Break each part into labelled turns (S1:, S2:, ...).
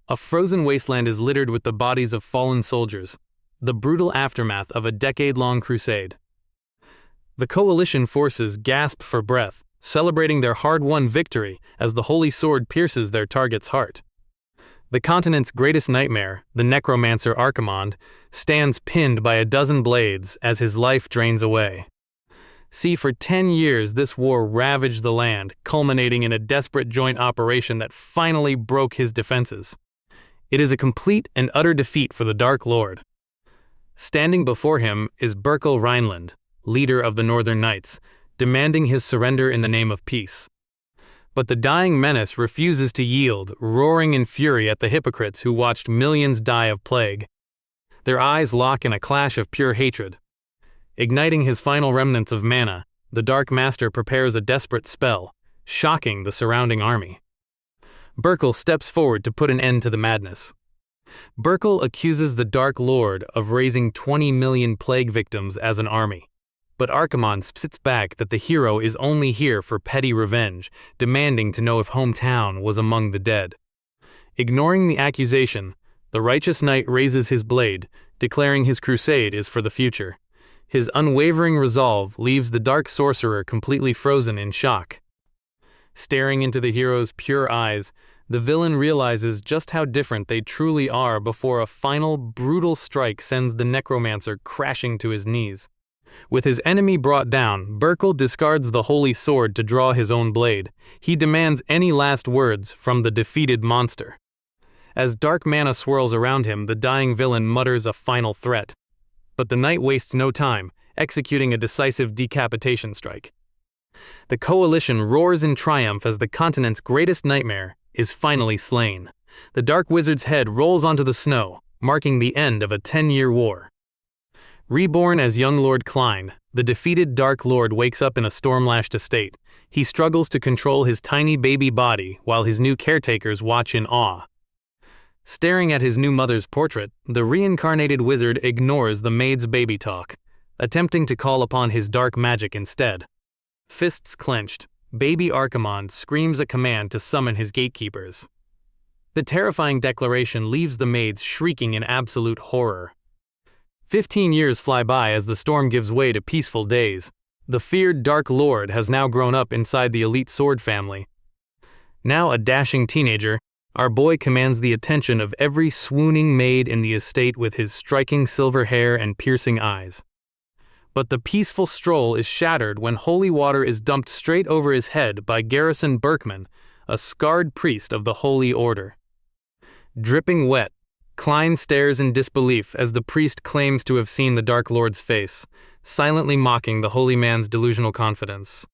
S1: A frozen wasteland is littered with the bodies of fallen soldiers, the brutal aftermath of a decade-long crusade. The coalition forces gasp for breath, celebrating their hard-won victory as the holy sword pierces their target's heart. The continent's greatest nightmare, the Necromancer Archimonde, stands pinned by a dozen blades as his life drains away. See, for 10 years this war ravaged the land, culminating in a desperate joint operation that finally broke his defenses. It is a complete and utter defeat for the Dark Lord. Standing before him is Berkel Rhineland, leader of the Northern Knights, demanding his surrender in the name of peace. But the dying menace refuses to yield, roaring in fury at the hypocrites who watched millions die of plague. Their eyes lock in a clash of pure hatred. Igniting his final remnants of mana, the Dark Master prepares a desperate spell, shocking the surrounding army. Berkel steps forward to put an end to the madness. Berkel accuses the Dark Lord of raising 20 million plague victims as an army. But Archimonde spits back that the hero is only here for petty revenge, demanding to know if hometown was among the dead. Ignoring the accusation, the righteous knight raises his blade, declaring his crusade is for the future. His unwavering resolve leaves the dark sorcerer completely frozen in shock. Staring into the hero's pure eyes, the villain realizes just how different they truly are before a final, brutal strike sends the Necromancer crashing to his knees. With his enemy brought down, Berkel discards the holy sword to draw his own blade. He demands any last words from the defeated monster. As dark mana swirls around him, the dying villain mutters a final threat. But the knight wastes no time, executing a decisive decapitation strike. The coalition roars in triumph as the continent's greatest nightmare is finally slain. The Dark Wizard's head rolls onto the snow, marking the end of a 10-year war. Reborn as young Lord Klein, the defeated Dark Lord wakes up in a storm-lashed estate. He struggles to control his tiny baby body while his new caretakers watch in awe. Staring at his new mother's portrait, the reincarnated wizard ignores the maid's baby talk, attempting to call upon his dark magic instead. Fists clenched, baby Archimonde screams a command to summon his gatekeepers. The terrifying declaration leaves the maids shrieking in absolute horror. 15 years fly by as the storm gives way to peaceful days. The feared Dark Lord has now grown up inside the elite sword family. Now a dashing teenager, our boy commands the attention of every swooning maid in the estate with his striking silver hair and piercing eyes. But the peaceful stroll is shattered when holy water is dumped straight over his head by Garrison Berkman, a scarred priest of the Holy Order. Dripping wet, Klein stares in disbelief as the priest claims to have seen the Dark Lord's face, silently mocking the holy man's delusional confidence.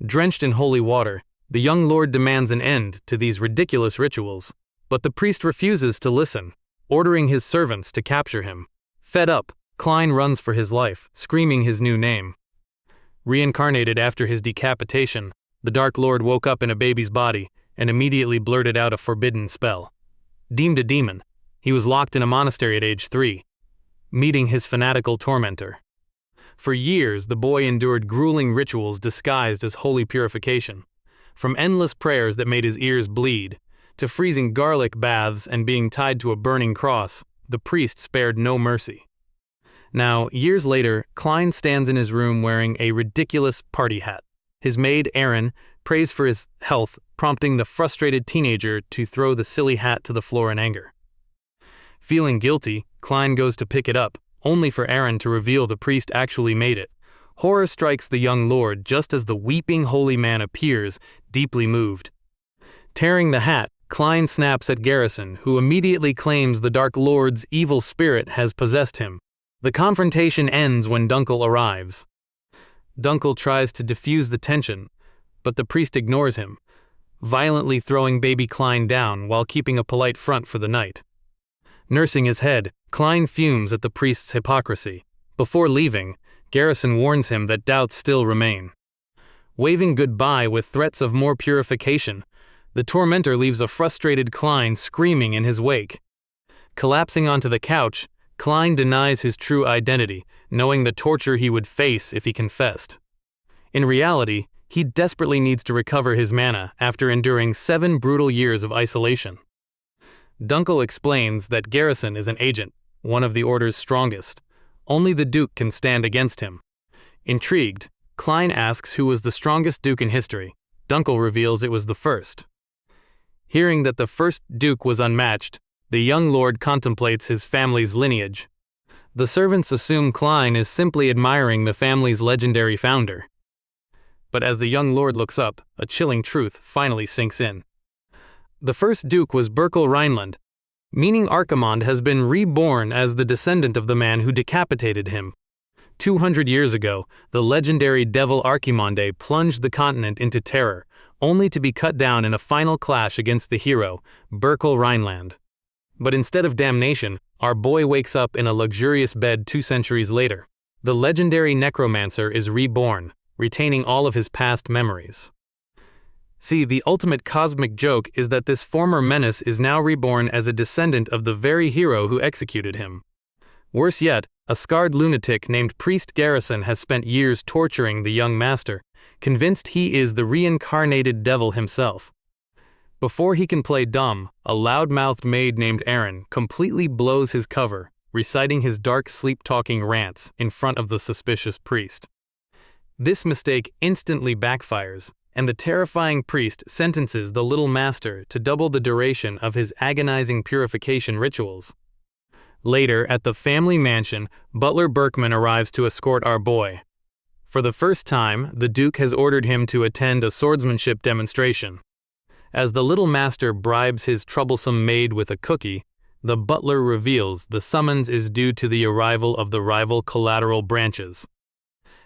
S1: Drenched in holy water, the young lord demands an end to these ridiculous rituals, but the priest refuses to listen, ordering his servants to capture him. Fed up, Klein runs for his life, screaming his new name. Reincarnated after his decapitation, the Dark Lord woke up in a baby's body and immediately blurted out a forbidden spell. Deemed a demon, he was locked in a monastery at age 3, meeting his fanatical tormentor. For years, the boy endured grueling rituals disguised as holy purification. From endless prayers that made his ears bleed, to freezing garlic baths and being tied to a burning cross, the priest spared no mercy. Now, years later, Klein stands in his room wearing a ridiculous party hat. His maid, Erin, prays for his health, prompting the frustrated teenager to throw the silly hat to the floor in anger. Feeling guilty, Klein goes to pick it up, only for Erin to reveal the priest actually made it. Horror strikes the young lord just as the weeping holy man appears, deeply moved. Tearing the hat, Klein snaps at Garrison, who immediately claims the Dark Lord's evil spirit has possessed him. The confrontation ends when Dunkel arrives. Dunkel tries to defuse the tension, but the priest ignores him, violently throwing baby Klein down while keeping a polite front for the night. Nursing his head, Klein fumes at the priest's hypocrisy. Before leaving, Garrison warns him that doubts still remain. Waving goodbye with threats of more purification, the tormentor leaves a frustrated Klein screaming in his wake. Collapsing onto the couch, Klein denies his true identity, knowing the torture he would face if he confessed. In reality, he desperately needs to recover his mana after enduring 7 brutal years of isolation. Dunkel explains that Garrison is an agent, one of the Order's strongest. Only the Duke can stand against him. Intrigued, Klein asks who was the strongest Duke in history. Dunkel reveals it was the first. Hearing that the first Duke was unmatched, the young lord contemplates his family's lineage. The servants assume Klein is simply admiring the family's legendary founder. But as the young lord looks up, a chilling truth finally sinks in. The first Duke was Berkel Rhineland, meaning Archimonde has been reborn as the descendant of the man who decapitated him. 200 years ago, the legendary devil Archimonde plunged the continent into terror, only to be cut down in a final clash against the hero, Berkel Rhineland. But instead of damnation, our boy wakes up in a luxurious bed 2 centuries later. The legendary Necromancer is reborn, retaining all of his past memories. See, the ultimate cosmic joke is that this former menace is now reborn as a descendant of the very hero who executed him. Worse yet, a scarred lunatic named Priest Garrison has spent years torturing the young master, convinced he is the reincarnated devil himself. Before he can play dumb, a loud-mouthed maid named Erin completely blows his cover, reciting his dark sleep-talking rants in front of the suspicious priest. This mistake instantly backfires, and the terrifying priest sentences the little master to double the duration of his agonizing purification rituals. Later, at the family mansion, Butler Berkman arrives to escort our boy. For the first time, the Duke has ordered him to attend a swordsmanship demonstration. As the little master bribes his troublesome maid with a cookie, the butler reveals the summons is due to the arrival of the rival collateral branches.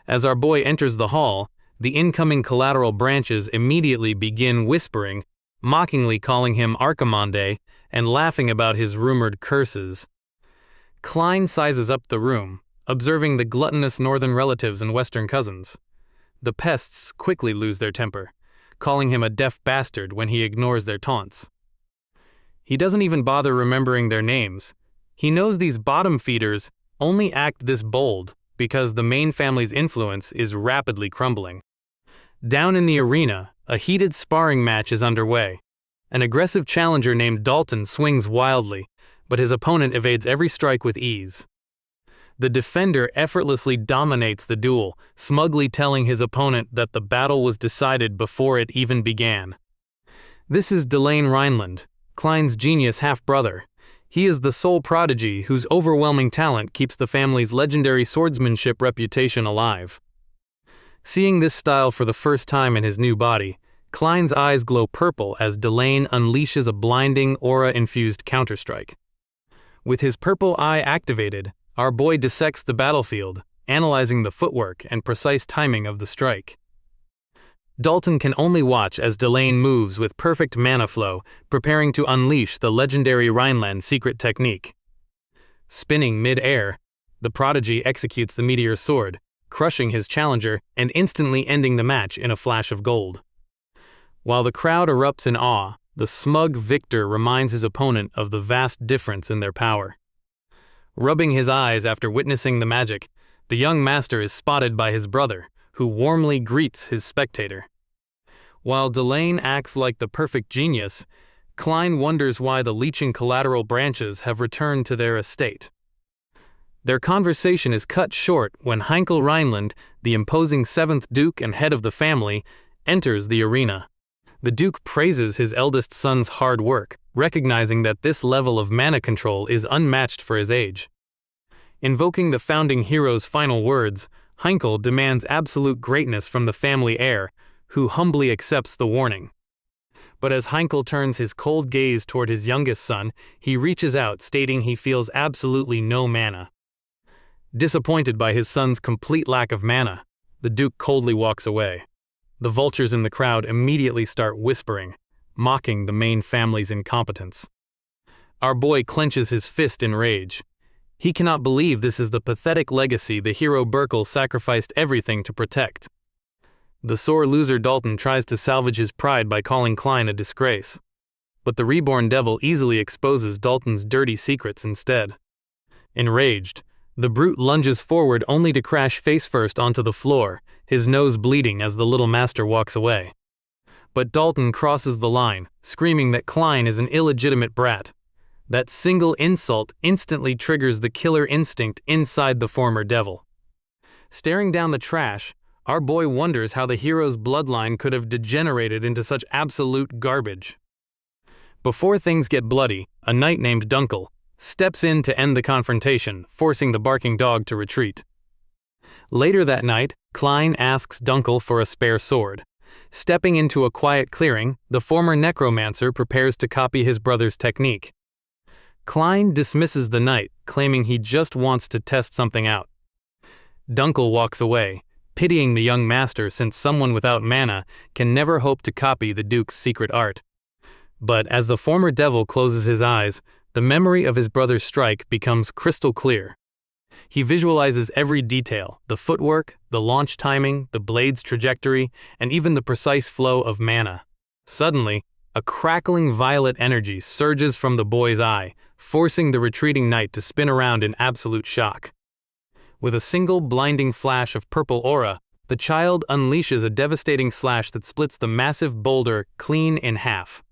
S1: As our boy enters the hall, the incoming collateral branches immediately begin whispering, mockingly calling him Archimonde and laughing about his rumored curses. Klein sizes up the room, observing the gluttonous northern relatives and western cousins. The pests quickly lose their temper, calling him a deaf bastard when he ignores their taunts. He doesn't even bother remembering their names. He knows these bottom feeders only act this bold because the main family's influence is rapidly crumbling. Down in the arena, a heated sparring match is underway. An aggressive challenger named Dalton swings wildly, but his opponent evades every strike with ease. The defender effortlessly dominates the duel, smugly telling his opponent that the battle was decided before it even began. This is Delane Rhineland, Klein's genius half-brother. He is the sole prodigy whose overwhelming talent keeps the family's legendary swordsmanship reputation alive. Seeing this style for the first time in his new body, Klein's eyes glow purple as Delane unleashes a blinding, aura-infused counterstrike. With his purple eye activated, our boy dissects the battlefield, analyzing the footwork and precise timing of the strike. Dalton can only watch as Delane moves with perfect mana flow, preparing to unleash the legendary Rhineland secret technique. Spinning mid-air, the prodigy executes the meteor sword, crushing his challenger and instantly ending the match in a flash of gold. While the crowd erupts in awe, the smug victor reminds his opponent of the vast difference in their power. Rubbing his eyes after witnessing the magic, the young master is spotted by his brother, who warmly greets his spectator. While Delane acts like the perfect genius, Klein wonders why the leeching collateral branches have returned to their estate. Their conversation is cut short when Heinkel Rhineland, the imposing 7th Duke and head of the family, enters the arena. The Duke praises his eldest son's hard work, recognizing that this level of mana control is unmatched for his age. Invoking the founding hero's final words, Heinkel demands absolute greatness from the family heir, who humbly accepts the warning. But as Heinkel turns his cold gaze toward his youngest son, he reaches out, stating he feels absolutely no mana. Disappointed by his son's complete lack of mana, the Duke coldly walks away. The vultures in the crowd immediately start whispering, mocking the main family's incompetence. Our boy clenches his fist in rage. He cannot believe this is the pathetic legacy the hero Berkel sacrificed everything to protect. The sore loser Dalton tries to salvage his pride by calling Klein a disgrace. But the reborn devil easily exposes Dalton's dirty secrets instead. Enraged, the brute lunges forward only to crash face-first onto the floor, his nose bleeding as the little master walks away. But Dalton crosses the line, screaming that Klein is an illegitimate brat. That single insult instantly triggers the killer instinct inside the former devil. Staring down the trash, our boy wonders how the hero's bloodline could have degenerated into such absolute garbage. Before things get bloody, a knight named Dunkel steps in to end the confrontation, forcing the barking dog to retreat. Later that night, Klein asks Dunkel for a spare sword. Stepping into a quiet clearing, the former Necromancer prepares to copy his brother's technique. Klein dismisses the knight, claiming he just wants to test something out. Dunkel walks away, pitying the young master since someone without mana can never hope to copy the Duke's secret art. But as the former devil closes his eyes, the memory of his brother's strike becomes crystal clear. He visualizes every detail, the footwork, the launch timing, the blade's trajectory, and even the precise flow of mana. Suddenly, a crackling violet energy surges from the boy's eye, forcing the retreating knight to spin around in absolute shock. With a single blinding flash of purple aura, the child unleashes a devastating slash that splits the massive boulder clean in half.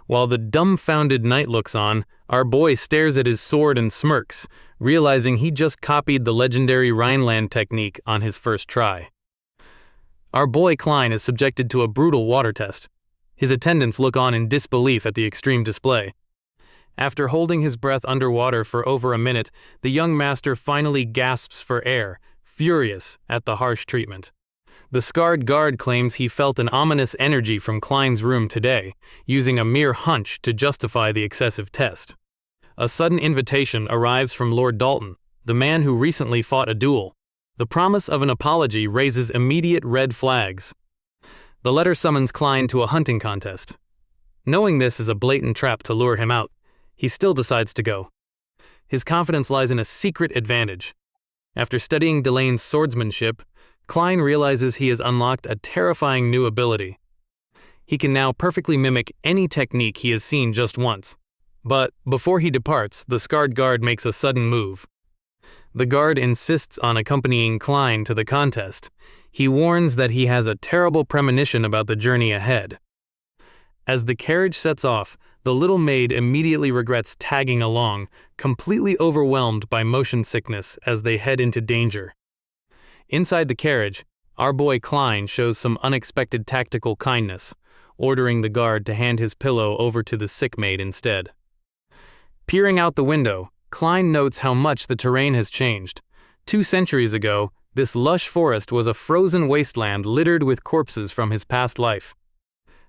S1: While the dumbfounded knight looks on, our boy stares at his sword and smirks, realizing he just copied the legendary Rhineland technique on his first try. Our boy Klein is subjected to a brutal water test. His attendants look on in disbelief at the extreme display. After holding his breath underwater for over a minute, the young master finally gasps for air, furious at the harsh treatment. The scarred guard claims he felt an ominous energy from Klein's room today, using a mere hunch to justify the excessive test. A sudden invitation arrives from Lord Dalton, the man who recently fought a duel. The promise of an apology raises immediate red flags. The letter summons Klein to a hunting contest. Knowing this is a blatant trap to lure him out, he still decides to go. His confidence lies in a secret advantage. After studying Delane's swordsmanship, Klein realizes he has unlocked a terrifying new ability. He can now perfectly mimic any technique he has seen just once. But before he departs, the scarred guard makes a sudden move. The guard insists on accompanying Klein to the contest. He warns that he has a terrible premonition about the journey ahead. As the carriage sets off, the little maid immediately regrets tagging along, completely overwhelmed by motion sickness as they head into danger. Inside the carriage, our boy Klein shows some unexpected tactical kindness, ordering the guard to hand his pillow over to the sick maid instead. Peering out the window, Klein notes how much the terrain has changed. 2 centuries ago, this lush forest was a frozen wasteland littered with corpses from his past life.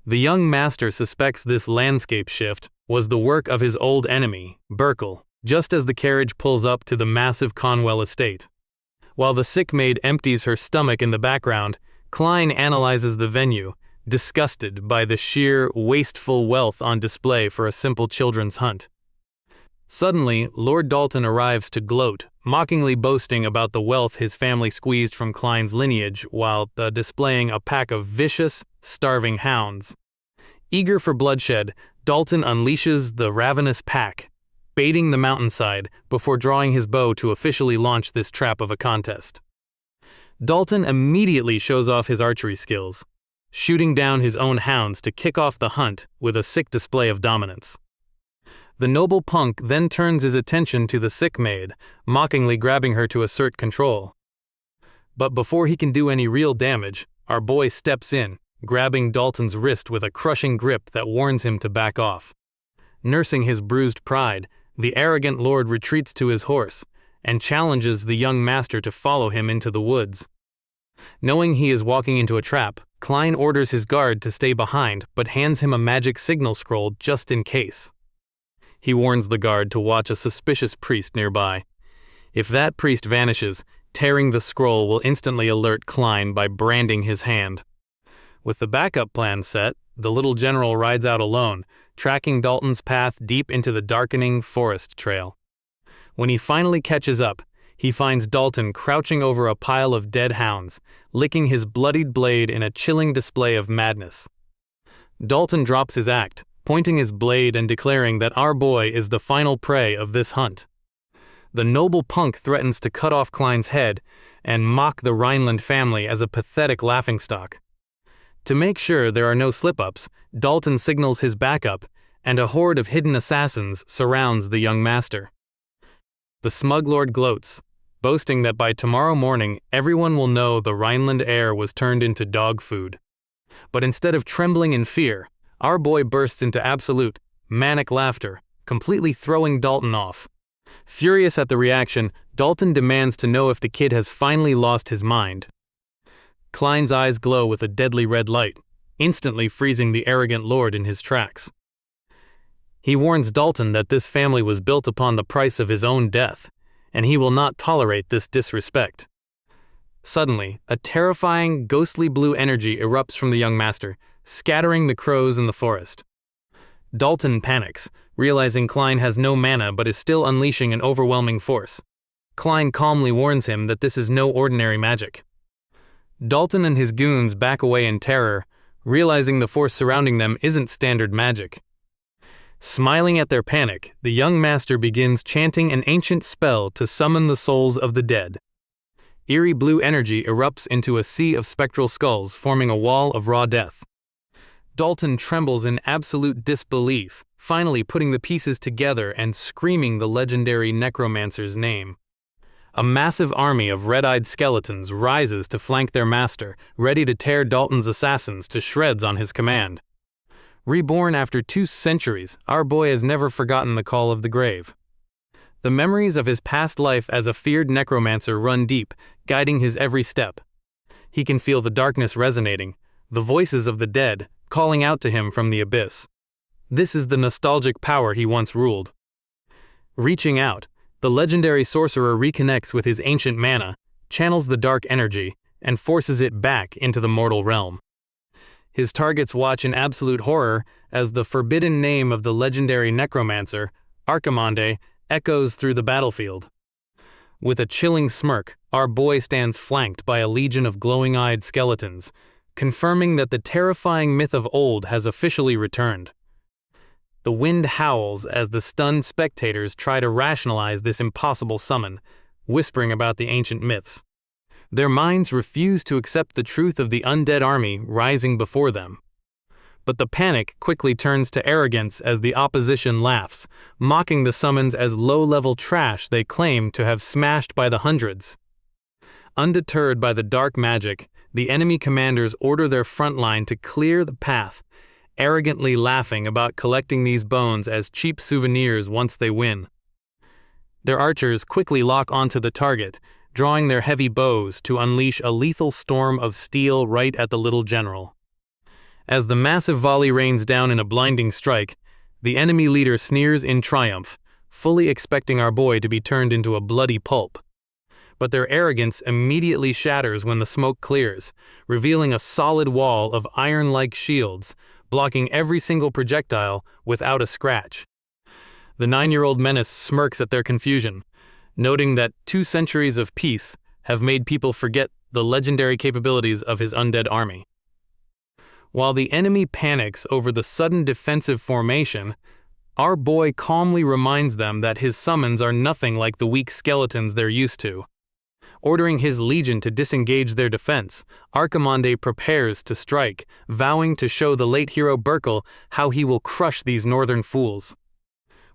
S1: The young master suspects this landscape shift was the work of his old enemy, Burkle, just as the carriage pulls up to the massive Conwell estate. While the sick maid empties her stomach in the background, Klein analyzes the venue, disgusted by the sheer, wasteful wealth on display for a simple children's hunt. Suddenly, Lord Dalton arrives to gloat, mockingly boasting about the wealth his family squeezed from Klein's lineage while displaying a pack of vicious, starving hounds. Eager for bloodshed, Dalton unleashes the ravenous pack, baiting the mountainside before drawing his bow to officially launch this trap of a contest. Dalton immediately shows off his archery skills, shooting down his own hounds to kick off the hunt with a sick display of dominance. The noble punk then turns his attention to the sick maid, mockingly grabbing her to assert control. But before he can do any real damage, our boy steps in, grabbing Dalton's wrist with a crushing grip that warns him to back off. Nursing his bruised pride, the arrogant lord retreats to his horse and challenges the young master to follow him into the woods. Knowing he is walking into a trap, Klein orders his guard to stay behind but hands him a magic signal scroll just in case. He warns the guard to watch a suspicious priest nearby. If that priest vanishes, tearing the scroll will instantly alert Klein by branding his hand. With the backup plan set, the little general rides out alone, tracking Dalton's path deep into the darkening forest trail. When he finally catches up, he finds Dalton crouching over a pile of dead hounds, licking his bloodied blade in a chilling display of madness. Dalton drops his act, pointing his blade and declaring that our boy is the final prey of this hunt. The noble punk threatens to cut off Klein's head and mock the Rhineland family as a pathetic laughingstock. To make sure there are no slip-ups, Dalton signals his backup, and a horde of hidden assassins surrounds the young master. The smug lord gloats, boasting that by tomorrow morning everyone will know the Rhineland heir was turned into dog food. But instead of trembling in fear, our boy bursts into absolute, manic laughter, completely throwing Dalton off. Furious at the reaction, Dalton demands to know if the kid has finally lost his mind. Klein's eyes glow with a deadly red light, instantly freezing the arrogant lord in his tracks. He warns Dalton that this family was built upon the price of his own death, and he will not tolerate this disrespect. Suddenly, a terrifying, ghostly blue energy erupts from the young master, scattering the crows in the forest. Dalton panics, realizing Klein has no mana but is still unleashing an overwhelming force. Klein calmly warns him that this is no ordinary magic. Dalton and his goons back away in terror, realizing the force surrounding them isn't standard magic. Smiling at their panic, the young master begins chanting an ancient spell to summon the souls of the dead. Eerie blue energy erupts into a sea of spectral skulls, forming a wall of raw death. Dalton trembles in absolute disbelief, finally putting the pieces together and screaming the legendary Necromancer's name. A massive army of red-eyed skeletons rises to flank their master, ready to tear Dalton's assassins to shreds on his command. Reborn after 2 centuries, our boy has never forgotten the call of the grave. The memories of his past life as a feared necromancer run deep, guiding his every step. He can feel the darkness resonating, the voices of the dead, calling out to him from the abyss. This is the nostalgic power he once ruled. Reaching out, the legendary sorcerer reconnects with his ancient mana, channels the dark energy, and forces it back into the mortal realm. His targets watch in absolute horror as the forbidden name of the legendary necromancer, Archimonde, echoes through the battlefield. With a chilling smirk, our boy stands flanked by a legion of glowing-eyed skeletons, confirming that the terrifying myth of old has officially returned. The wind howls as the stunned spectators try to rationalize this impossible summon, whispering about the ancient myths. Their minds refuse to accept the truth of the undead army rising before them. But the panic quickly turns to arrogance as the opposition laughs, mocking the summons as low-level trash they claim to have smashed by the hundreds. Undeterred by the dark magic, the enemy commanders order their front line to clear the path, arrogantly laughing about collecting these bones as cheap souvenirs once they win. Their archers quickly lock onto the target, drawing their heavy bows to unleash a lethal storm of steel right at the little general. As the massive volley rains down in a blinding strike, the enemy leader sneers in triumph, fully expecting our boy to be turned into a bloody pulp. But their arrogance immediately shatters when the smoke clears, revealing a solid wall of iron-like shields, blocking every single projectile without a scratch. The 9-year-old menace smirks at their confusion, noting that 2 centuries of peace have made people forget the legendary capabilities of his undead army. While the enemy panics over the sudden defensive formation, our boy calmly reminds them that his summons are nothing like the weak skeletons they're used to. Ordering his legion to disengage their defense, Archimonde prepares to strike, vowing to show the late hero Burkle how he will crush these northern fools.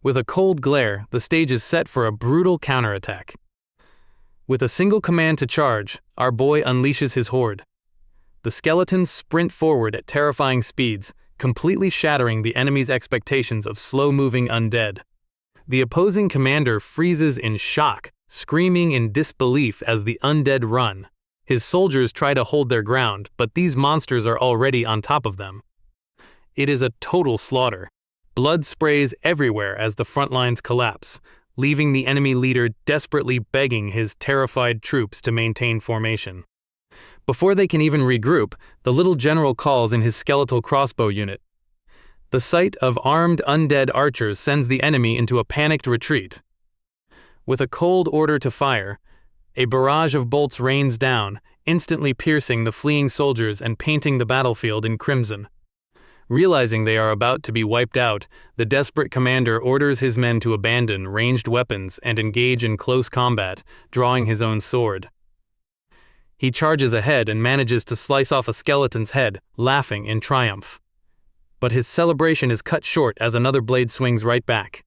S1: With a cold glare, the stage is set for a brutal counterattack. With a single command to charge, our boy unleashes his horde. The skeletons sprint forward at terrifying speeds, completely shattering the enemy's expectations of slow-moving undead. The opposing commander freezes in shock, screaming in disbelief as the undead run. His soldiers try to hold their ground, but these monsters are already on top of them. It is a total slaughter. Blood sprays everywhere as the front lines collapse, leaving the enemy leader desperately begging his terrified troops to maintain formation. Before they can even regroup, the little general calls in his skeletal crossbow unit. The sight of armed undead archers sends the enemy into a panicked retreat. With a cold order to fire, a barrage of bolts rains down, instantly piercing the fleeing soldiers and painting the battlefield in crimson. Realizing they are about to be wiped out, the desperate commander orders his men to abandon ranged weapons and engage in close combat, drawing his own sword. He charges ahead and manages to slice off a skeleton's head, laughing in triumph. but his celebration is cut short as another blade swings right back.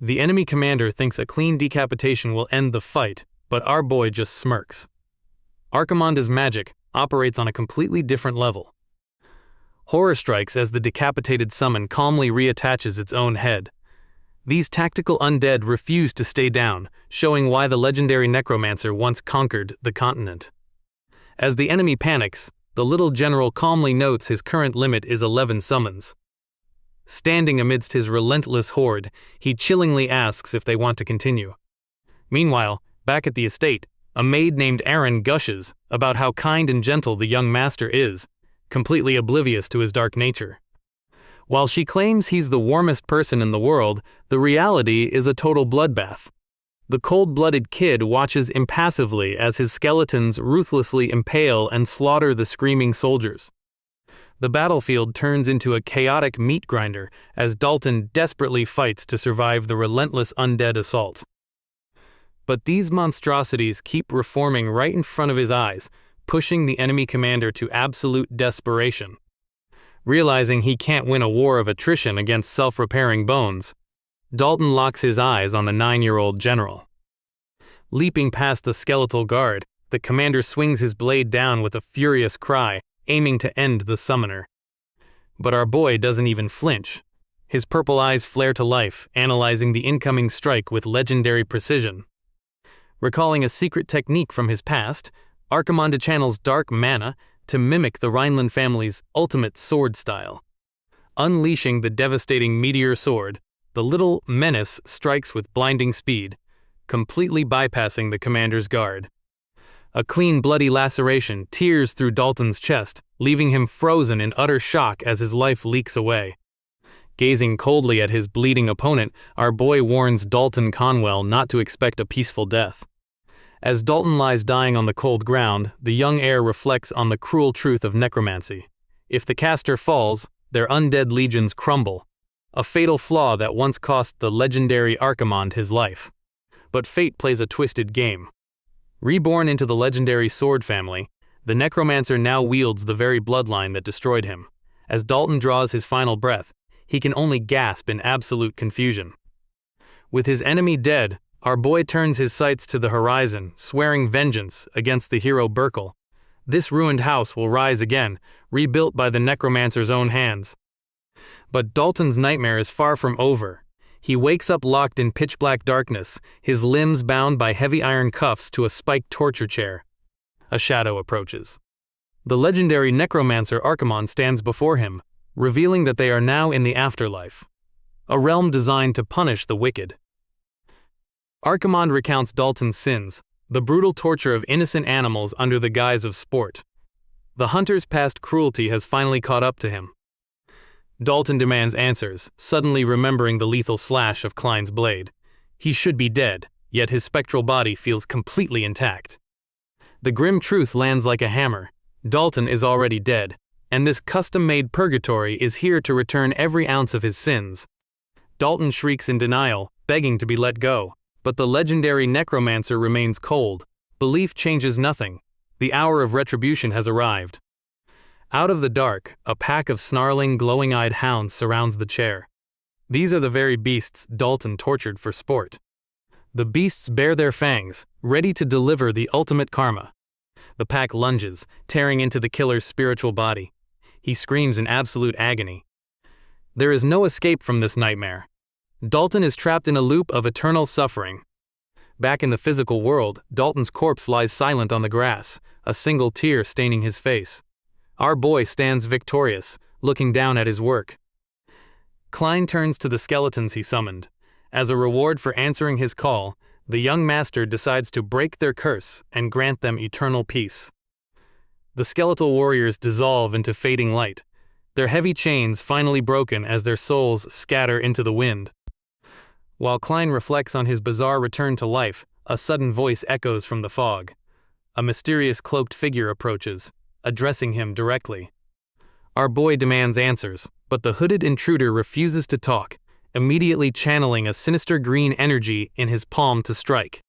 S1: The enemy commander thinks a clean decapitation will end the fight, but our boy just smirks. Archimonde's magic operates on a completely different level. Horror strikes as the decapitated summon calmly reattaches its own head. These tactical undead refuse to stay down, showing why the legendary Necromancer once conquered the continent. As the enemy panics, the little general calmly notes his current limit is 11 summons. Standing amidst his relentless horde, he chillingly asks if they want to continue. Meanwhile, back at the estate, a maid named Erin gushes about how kind and gentle the young master is, completely oblivious to his dark nature. While she claims he's the warmest person in the world, the reality is a total bloodbath. The cold-blooded kid watches impassively as his skeletons ruthlessly impale and slaughter the screaming soldiers. The battlefield turns into a chaotic meat grinder as Dalton desperately fights to survive the relentless undead assault. But these monstrosities keep reforming right in front of his eyes, pushing the enemy commander to absolute desperation. Realizing he can't win a war of attrition against self-repairing bones, Dalton locks his eyes on the 9-year-old general. Leaping past the skeletal guard, the commander swings his blade down with a furious cry, aiming to end the summoner. But our boy doesn't even flinch. His purple eyes flare to life, analyzing the incoming strike with legendary precision. Recalling a secret technique from his past, Archimonde channels dark mana to mimic the Rhineland family's ultimate sword style. Unleashing the devastating meteor sword, the little menace strikes with blinding speed, completely bypassing the commander's guard. A clean bloody laceration tears through Dalton's chest, leaving him frozen in utter shock as his life leaks away. Gazing coldly at his bleeding opponent, our boy warns Dalton Conwell not to expect a peaceful death. As Dalton lies dying on the cold ground, the young heir reflects on the cruel truth of necromancy. If the caster falls, their undead legions crumble, a fatal flaw that once cost the legendary Archimonde his life. But fate plays a twisted game. Reborn into the legendary sword family, the Necromancer now wields the very bloodline that destroyed him. As Dalton draws his final breath, he can only gasp in absolute confusion. With his enemy dead, our boy turns his sights to the horizon, swearing vengeance against the hero Burkle. This ruined house will rise again, rebuilt by the Necromancer's own hands. But Dalton's nightmare is far from over. He wakes up locked in pitch-black darkness, his limbs bound by heavy iron cuffs to a spiked torture chair. A shadow approaches. The legendary Necromancer Archimonde stands before him, revealing that they are now in the afterlife, a realm designed to punish the wicked. Archimonde recounts Dalton's sins, the brutal torture of innocent animals under the guise of sport. The hunter's past cruelty has finally caught up to him. Dalton demands answers, suddenly remembering the lethal slash of Klein's blade. He should be dead, yet his spectral body feels completely intact. The grim truth lands like a hammer. Dalton is already dead, and this custom-made purgatory is here to return every ounce of his sins. Dalton shrieks in denial, begging to be let go, but the legendary Necromancer remains cold. Belief changes nothing. The hour of retribution has arrived. Out of the dark, a pack of snarling, glowing-eyed hounds surrounds the chair. These are the very beasts Dalton tortured for sport. The beasts bare their fangs, ready to deliver the ultimate karma. The pack lunges, tearing into the killer's spiritual body. He screams in absolute agony. There is no escape from this nightmare. Dalton is trapped in a loop of eternal suffering. Back in the physical world, Dalton's corpse lies silent on the grass, a single tear staining his face. Our boy stands victorious, looking down at his work. Klein turns to the skeletons he summoned. As a reward for answering his call, the young master decides to break their curse and grant them eternal peace. The skeletal warriors dissolve into fading light, their heavy chains finally broken as their souls scatter into the wind. While Klein reflects on his bizarre return to life, a sudden voice echoes from the fog. A mysterious cloaked figure approaches, addressing him directly. Our boy demands answers, but the hooded intruder refuses to talk, immediately channeling a sinister green energy in his palm to strike.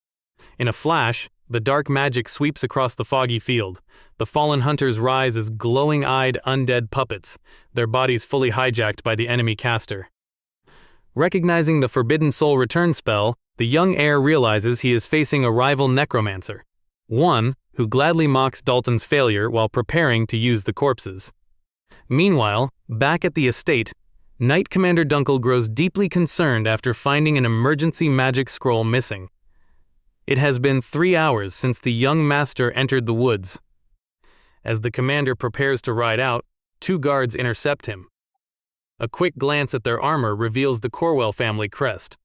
S1: In a flash, The dark magic sweeps across the foggy field. The fallen hunters rise as glowing-eyed undead puppets, their bodies fully hijacked by the enemy caster. Recognizing the Forbidden Soul return spell, the young heir realizes he is facing a rival necromancer, one who gladly mocks Dalton's failure while preparing to use the corpses. Meanwhile, back at the estate, Knight Commander Dunkel grows deeply concerned after finding an emergency magic scroll missing. It has been 3 hours since the young master entered the woods. As the commander prepares to ride out, 2 guards intercept him. A quick glance at their armor reveals the Corwell family crest,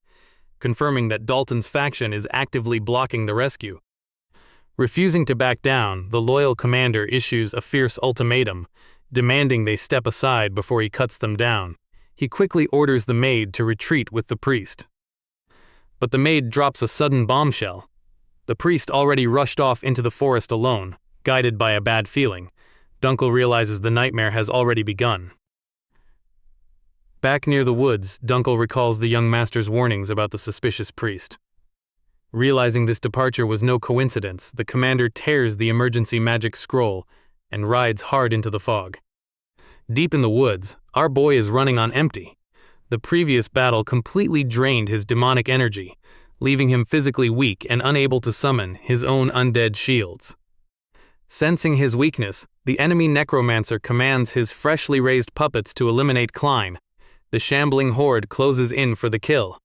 S1: confirming that Dalton's faction is actively blocking the rescue. Refusing to back down, the loyal commander issues a fierce ultimatum, demanding they step aside before he cuts them down. He quickly orders the maid to retreat with the priest. But the maid drops a sudden bombshell. The priest already rushed off into the forest alone, guided by a bad feeling. Dunkel realizes the nightmare has already begun. Back near the woods, Dunkel recalls the young master's warnings about the suspicious priest. Realizing this departure was no coincidence, the commander tears the emergency magic scroll and rides hard into the fog. Deep in the woods, our boy is running on empty. The previous battle completely drained his demonic energy, leaving him physically weak and unable to summon his own undead shields. Sensing his weakness, the enemy Necromancer commands his freshly raised puppets to eliminate Klein. The shambling horde closes in for the kill.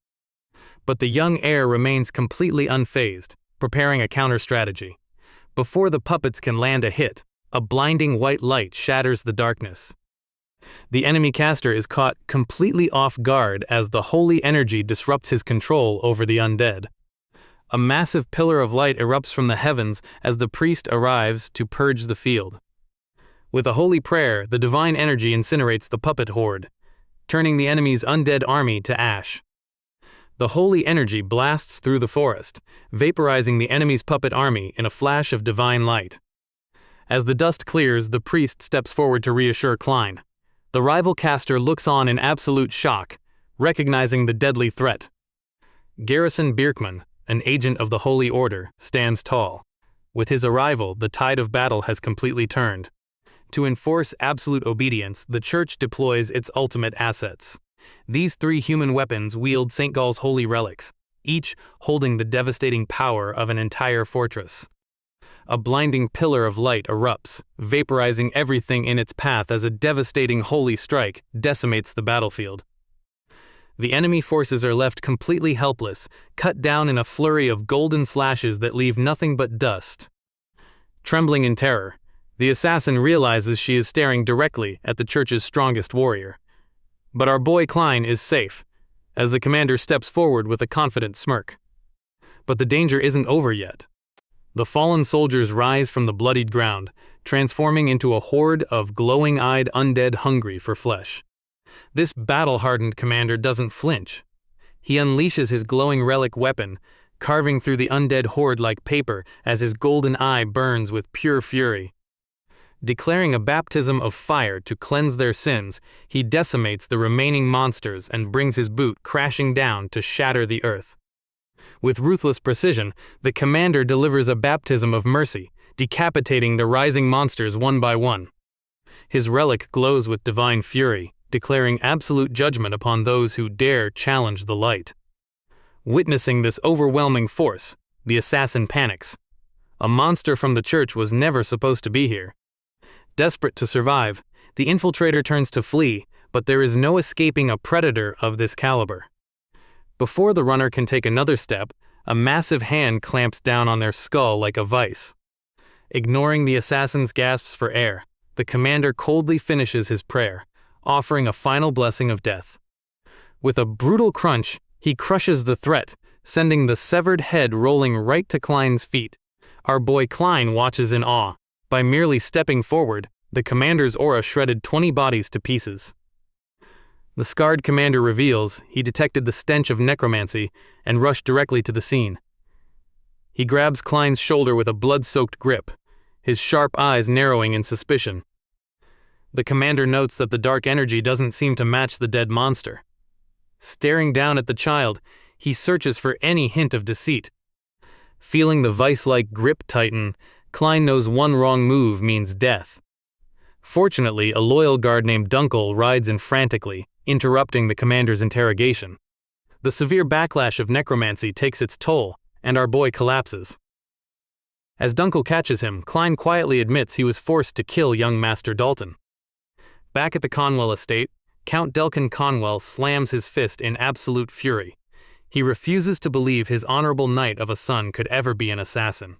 S1: But the young heir remains completely unfazed, preparing a counter-strategy. Before the puppets can land a hit, a blinding white light shatters the darkness. The enemy caster is caught completely off guard as the holy energy disrupts his control over the undead. A massive pillar of light erupts from the heavens as the priest arrives to purge the field. With a holy prayer, the divine energy incinerates the puppet horde, turning the enemy's undead army to ash. The holy energy blasts through the forest, vaporizing the enemy's puppet army in a flash of divine light. As the dust clears, the priest steps forward to reassure Klein. The rival caster looks on in absolute shock, recognizing the deadly threat. Garrison Bierkman, an agent of the Holy Order, stands tall. With his arrival, the tide of battle has completely turned. To enforce absolute obedience, the Church deploys its ultimate assets. These 3 human weapons wield St. Gall's holy relics, each holding the devastating power of an entire fortress. A blinding pillar of light erupts, vaporizing everything in its path as a devastating holy strike decimates the battlefield. The enemy forces are left completely helpless, cut down in a flurry of golden slashes that leave nothing but dust. Trembling in terror, the assassin realizes she is staring directly at the Church's strongest warrior. But our boy Klein is safe, as the commander steps forward with a confident smirk. But the danger isn't over yet. The fallen soldiers rise from the bloodied ground, transforming into a horde of glowing-eyed undead hungry for flesh. This battle-hardened commander doesn't flinch. He unleashes his glowing relic weapon, carving through the undead horde like paper as his golden eye burns with pure fury. Declaring a baptism of fire to cleanse their sins, he decimates the remaining monsters and brings his boot crashing down to shatter the earth. With ruthless precision, the commander delivers a baptism of mercy, decapitating the rising monsters one by one. His relic glows with divine fury, declaring absolute judgment upon those who dare challenge the light. Witnessing this overwhelming force, the assassin panics. A monster from the Church was never supposed to be here. Desperate to survive, the infiltrator turns to flee, but there is no escaping a predator of this caliber. Before the runner can take another step, a massive hand clamps down on their skull like a vice. Ignoring the assassin's gasps for air, the commander coldly finishes his prayer, offering a final blessing of death. With a brutal crunch, he crushes the threat, sending the severed head rolling right to Klein's feet. Our boy Klein watches in awe. By merely stepping forward, the commander's aura shredded 20 bodies to pieces. The scarred commander reveals he detected the stench of necromancy and rushed directly to the scene. He grabs Klein's shoulder with a blood-soaked grip, his sharp eyes narrowing in suspicion. The commander notes that the dark energy doesn't seem to match the dead monster. Staring down at the child, he searches for any hint of deceit. Feeling the vice-like grip tighten, Klein knows one wrong move means death. Fortunately, a loyal guard named Dunkel rides in frantically, interrupting the commander's interrogation. The severe backlash of necromancy takes its toll, and our boy collapses. As Dunkel catches him, Klein quietly admits he was forced to kill young Master Dalton. Back at the Conwell estate, Count Delkin Conwell slams his fist in absolute fury. He refuses to believe his honorable knight of a son could ever be an assassin.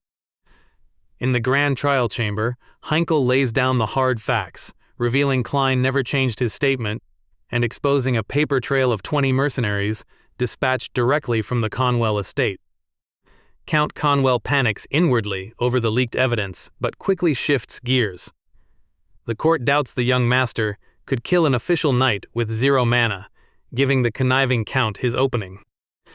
S1: In the grand trial chamber, Heinkel lays down the hard facts, revealing Klein never changed his statement and exposing a paper trail of 20 mercenaries dispatched directly from the Conwell estate. Count Conwell panics inwardly over the leaked evidence, but quickly shifts gears. The court doubts the young master could kill an official knight with 0 mana, giving the conniving count his opening.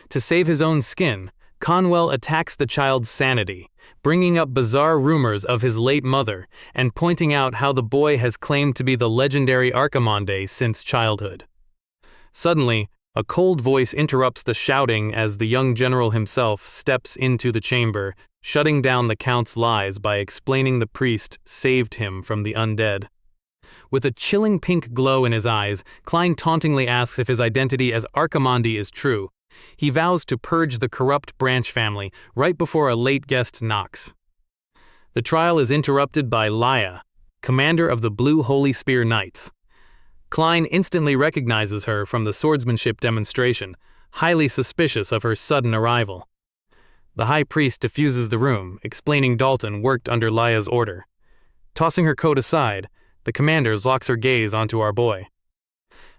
S1: To save his own skin, Conwell attacks the child's sanity, bringing up bizarre rumors of his late mother and pointing out how the boy has claimed to be the legendary Archimonde since childhood. Suddenly, a cold voice interrupts the shouting as the young general himself steps into the chamber, shutting down the count's lies by explaining the priest saved him from the undead. With a chilling pink glow in his eyes, Klein tauntingly asks if his identity as Archimonde is true. He vows to purge the corrupt branch family right before a late guest knocks. The trial is interrupted by Laya, commander of the Blue Holy Spear Knights. Klein instantly recognizes her from the swordsmanship demonstration, highly suspicious of her sudden arrival. The high priest diffuses the room, explaining Dalton worked under Laya's order. Tossing her coat aside, the commander locks her gaze onto our boy.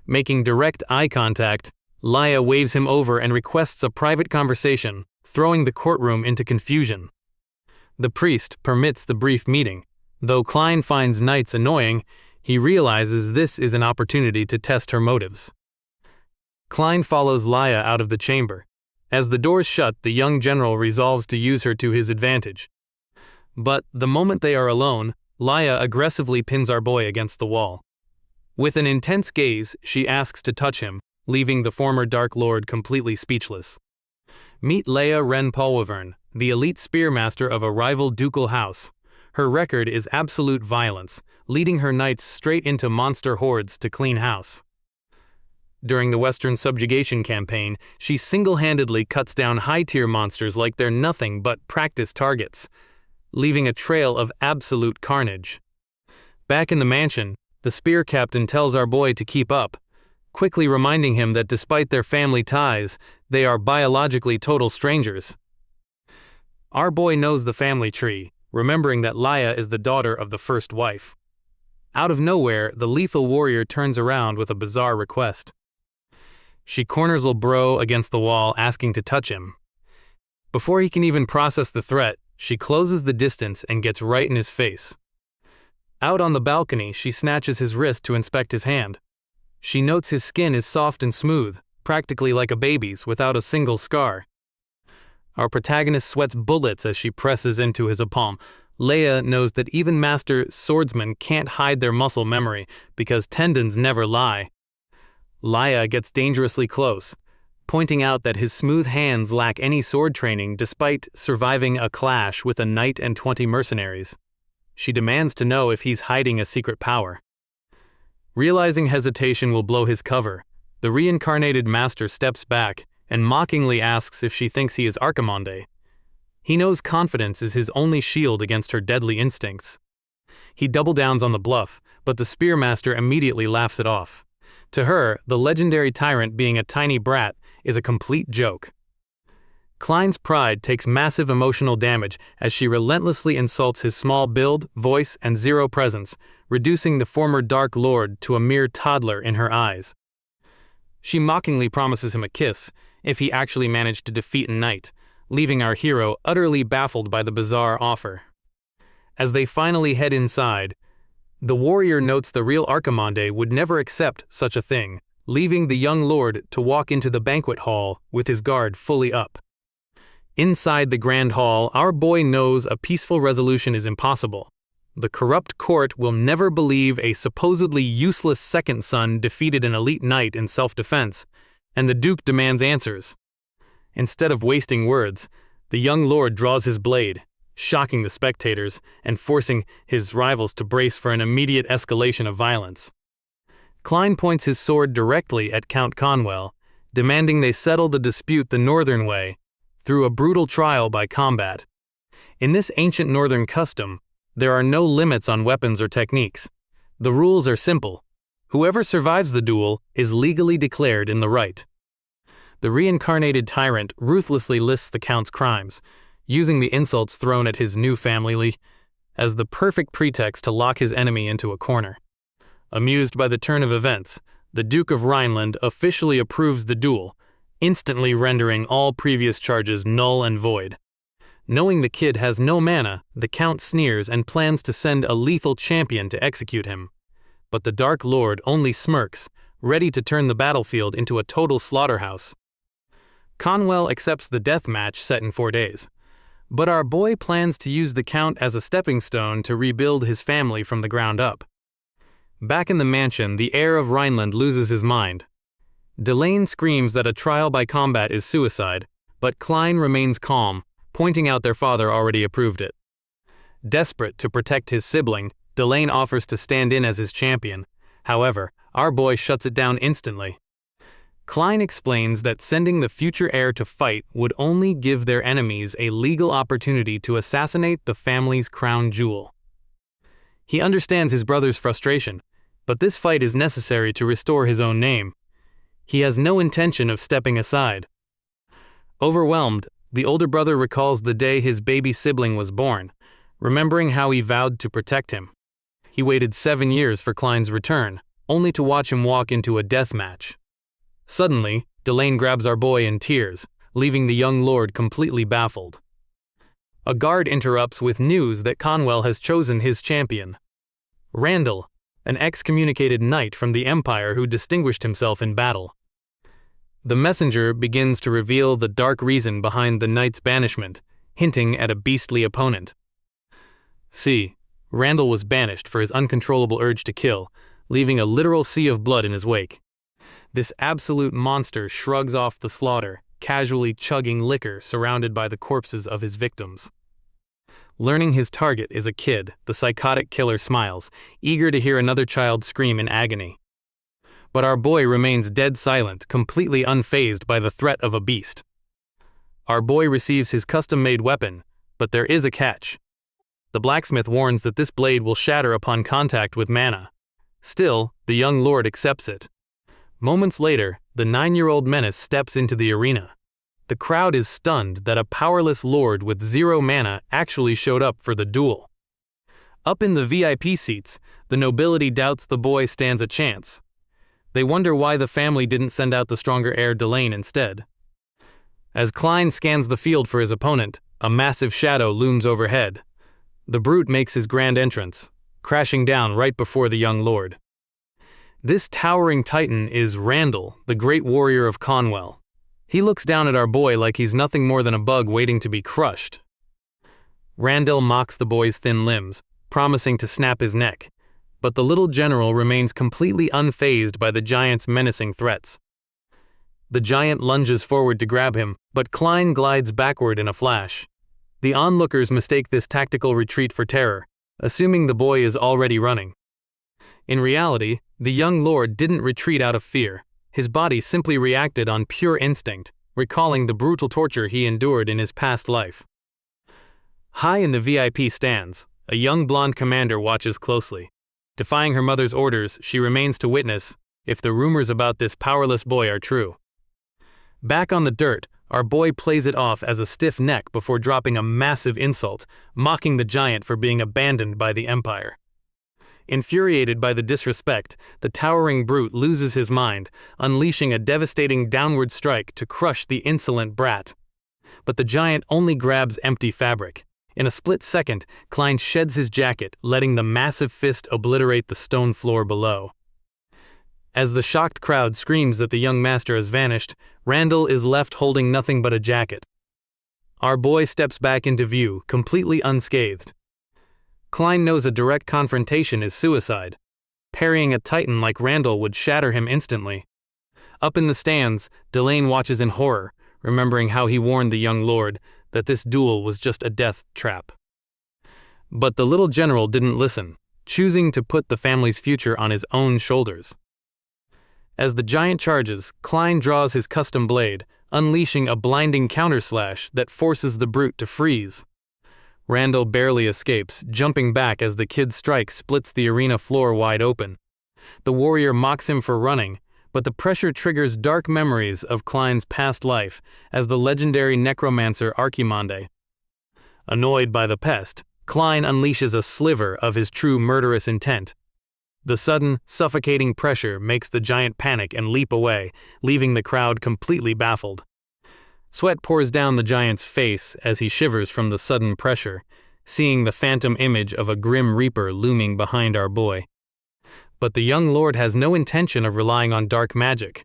S1: Making direct eye contact, Laya waves him over and requests a private conversation, throwing the courtroom into confusion. The priest permits the brief meeting. Though Klein finds knights annoying, he realizes this is an opportunity to test her motives. Klein follows Laya out of the chamber. As the doors shut, the young general resolves to use her to his advantage. But the moment they are alone, Laya aggressively pins our boy against the wall. With an intense gaze, she asks to touch him, leaving the former Dark Lord completely speechless. Meet Leia Ren Polwyvern, the elite spearmaster of a rival ducal house. Her record is absolute violence, leading her knights straight into monster hordes to clean house. During the Western Subjugation campaign, she single-handedly cuts down high-tier monsters like they're nothing but practice targets, leaving a trail of absolute carnage. Back in the mansion, the spear captain tells our boy to keep up, quickly reminding him that despite their family ties, they are biologically total strangers. Our boy knows the family tree, remembering that Laya is the daughter of the first wife. Out of nowhere, the lethal warrior turns around with a bizarre request. She corners Lebro against the wall, asking to touch him. Before he can even process the threat, she closes the distance and gets right in his face. Out on the balcony, she snatches his wrist to inspect his hand. She notes his skin is soft and smooth, practically like a baby's, without a single scar. Our protagonist sweats bullets as she presses into his palm. Leia knows that even master swordsmen can't hide their muscle memory because tendons never lie. Laya gets dangerously close, pointing out that his smooth hands lack any sword training despite surviving a clash with a knight and 20 mercenaries. She demands to know if he's hiding a secret power. Realizing hesitation will blow his cover, the reincarnated master steps back and mockingly asks if she thinks he is Archimonde. He knows confidence is his only shield against her deadly instincts. He double downs on the bluff, but the spearmaster immediately laughs it off. To her, the legendary tyrant being a tiny brat is a complete joke. Klein's pride takes massive emotional damage as she relentlessly insults his small build, voice, and zero presence, reducing the former Dark Lord to a mere toddler in her eyes. She mockingly promises him a kiss if he actually managed to defeat a knight, leaving our hero utterly baffled by the bizarre offer. As they finally head inside, the warrior notes the real Archimonde would never accept such a thing, leaving the young lord to walk into the banquet hall with his guard fully up. Inside the grand hall, our boy knows a peaceful resolution is impossible. The corrupt court will never believe a supposedly useless second son defeated an elite knight in self-defense, and the Duke demands answers. Instead of wasting words, The young lord draws his blade, shocking the spectators and forcing his rivals to brace for an immediate escalation of violence. Klein points his sword directly at Count Conwell, demanding they settle the dispute the northern way, through a brutal trial by combat. In this ancient northern custom, there are no limits on weapons or techniques. The rules are simple. Whoever survives the duel is legally declared in the right. The reincarnated tyrant ruthlessly lists the Count's crimes, using the insults thrown at his new family as the perfect pretext to lock his enemy into a corner. Amused by the turn of events, the Duke of Rhineland officially approves the duel, instantly rendering all previous charges null and void. Knowing the kid has no mana, the Count sneers and plans to send a lethal champion to execute him. But the Dark Lord only smirks, ready to turn the battlefield into a total slaughterhouse. Conwell accepts the death match set in 4 days. But our boy plans to use the Count as a stepping stone to rebuild his family from the ground up. Back in the mansion, the heir of Rhineland loses his mind. Delane screams that a trial by combat is suicide, but Klein remains calm, pointing out their father already approved it. Desperate to protect his sibling, Delane offers to stand in as his champion. However, our boy shuts it down instantly. Klein explains that sending the future heir to fight would only give their enemies a legal opportunity to assassinate the family's crown jewel. He understands his brother's frustration, but this fight is necessary to restore his own name. He has no intention of stepping aside. Overwhelmed, the older brother recalls the day his baby sibling was born, remembering how he vowed to protect him. He waited 7 years for Klein's return, only to watch him walk into a death match. Suddenly, Delane grabs our boy in tears, leaving the young lord completely baffled. A guard interrupts with news that Conwell has chosen his champion. Randall, an excommunicated knight from the Empire who distinguished himself in battle. The messenger begins to reveal the dark reason behind the knight's banishment, hinting at a beastly opponent. See, Randall was banished for his uncontrollable urge to kill, leaving a literal sea of blood in his wake. This absolute monster shrugs off the slaughter, casually chugging liquor surrounded by the corpses of his victims. Learning his target is a kid, the psychotic killer smiles, eager to hear another child scream in agony. But our boy remains dead silent, completely unfazed by the threat of a beast. Our boy receives his custom-made weapon, but there is a catch. The blacksmith warns that this blade will shatter upon contact with mana. Still, the young lord accepts it. Moments later, the 9-year-old menace steps into the arena. The crowd is stunned that a powerless lord with 0 mana actually showed up for the duel. Up in the VIP seats, the nobility doubts the boy stands a chance. They wonder why the family didn't send out the stronger heir Delane instead. As Klein scans the field for his opponent, a massive shadow looms overhead. The brute makes his grand entrance, crashing down right before the young lord. This towering titan is Randall, the great warrior of Conwell. He looks down at our boy like he's nothing more than a bug waiting to be crushed. Randall mocks the boy's thin limbs, promising to snap his neck, but the little general remains completely unfazed by the giant's menacing threats. The giant lunges forward to grab him, but Klein glides backward in a flash. The onlookers mistake this tactical retreat for terror, assuming the boy is already running. In reality, the young lord didn't retreat out of fear. His body simply reacted on pure instinct, recalling the brutal torture he endured in his past life. High in the VIP stands, a young blonde commander watches closely. Defying her mother's orders, she remains to witness if the rumors about this powerless boy are true. Back on the dirt, our boy plays it off as a stiff neck before dropping a massive insult, mocking the giant for being abandoned by the Empire. Infuriated by the disrespect, the towering brute loses his mind, unleashing a devastating downward strike to crush the insolent brat. But the giant only grabs empty fabric. In a split second, Klein sheds his jacket, letting the massive fist obliterate the stone floor below. As the shocked crowd screams that the young master has vanished, Randall is left holding nothing but a jacket. Our boy steps back into view, completely unscathed. Klein knows a direct confrontation is suicide. Parrying a titan like Randall would shatter him instantly. Up in the stands, Delane watches in horror, remembering how he warned the young lord that this duel was just a death trap. But the little general didn't listen, choosing to put the family's future on his own shoulders. As the giant charges, Klein draws his custom blade, unleashing a blinding counterslash that forces the brute to freeze. Randall barely escapes, jumping back as the kid's strike splits the arena floor wide open. The warrior mocks him for running, but the pressure triggers dark memories of Klein's past life as the legendary Necromancer Archimonde. Annoyed by the pest, Klein unleashes a sliver of his true murderous intent. The sudden, suffocating pressure makes the giant panic and leap away, leaving the crowd completely baffled. Sweat pours down the giant's face as he shivers from the sudden pressure, seeing the phantom image of a grim reaper looming behind our boy. But the young lord has no intention of relying on dark magic.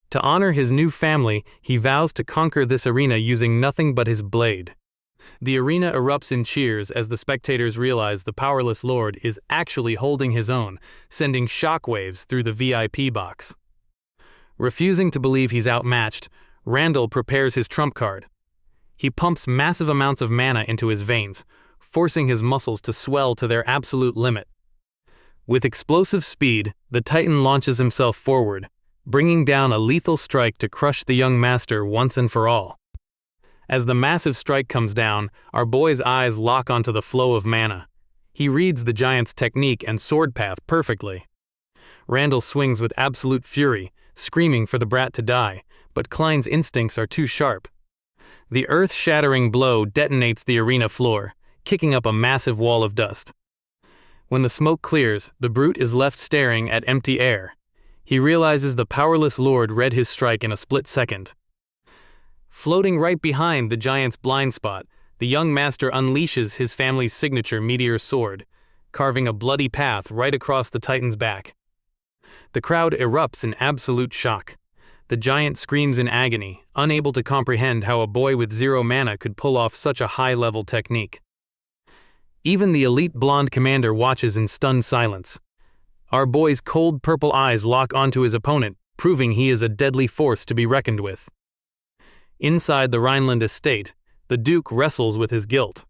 S1: To honor his new family, he vows to conquer this arena using nothing but his blade. The arena erupts in cheers as the spectators realize the powerless lord is actually holding his own, sending shockwaves through the VIP box. Refusing to believe he's outmatched, Randall prepares his trump card. He pumps massive amounts of mana into his veins, forcing his muscles to swell to their absolute limit. With explosive speed, the Titan launches himself forward, bringing down a lethal strike to crush the young master once and for all. As the massive strike comes down, our boy's eyes lock onto the flow of mana. He reads the giant's technique and sword path perfectly. Randall swings with absolute fury, screaming for the brat to die, but Klein's instincts are too sharp. The earth-shattering blow detonates the arena floor, kicking up a massive wall of dust. When the smoke clears, the brute is left staring at empty air. He realizes the powerless lord read his strike in a split second. Floating right behind the giant's blind spot, the young master unleashes his family's signature meteor sword, carving a bloody path right across the Titan's back. The crowd erupts in absolute shock. The giant screams in agony, unable to comprehend how a boy with 0 mana could pull off such a high-level technique. Even the elite blonde commander watches in stunned silence. Our boy's cold purple eyes lock onto his opponent, proving he is a deadly force to be reckoned with. Inside the Rhineland estate, the Duke wrestles with his guilt.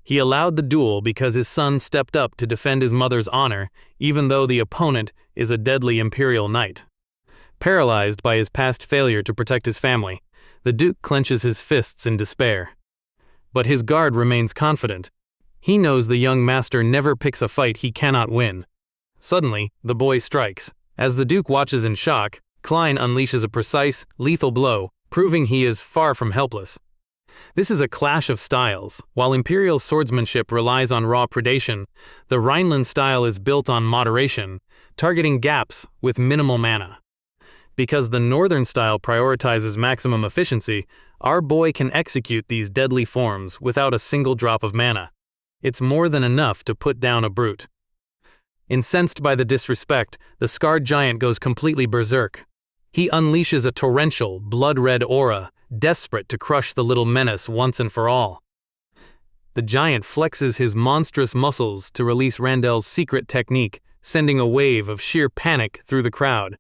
S1: He allowed the duel because his son stepped up to defend his mother's honor, even though the opponent is a deadly Imperial knight. Paralyzed by his past failure to protect his family, the Duke clenches his fists in despair. But his guard remains confident. He knows the young master never picks a fight he cannot win. Suddenly, the boy strikes. As the Duke watches in shock, Klein unleashes a precise, lethal blow, proving he is far from helpless. This is a clash of styles. While Imperial swordsmanship relies on raw predation, the Rhineland style is built on moderation, targeting gaps with minimal mana. Because the Northern style prioritizes maximum efficiency, our boy can execute these deadly forms without a single drop of mana. It's more than enough to put down a brute. Incensed by the disrespect, the scarred giant goes completely berserk. He unleashes a torrential, blood-red aura, desperate to crush the little menace once and for all. The giant flexes his monstrous muscles to release Randall's secret technique, sending a wave of sheer panic through the crowd.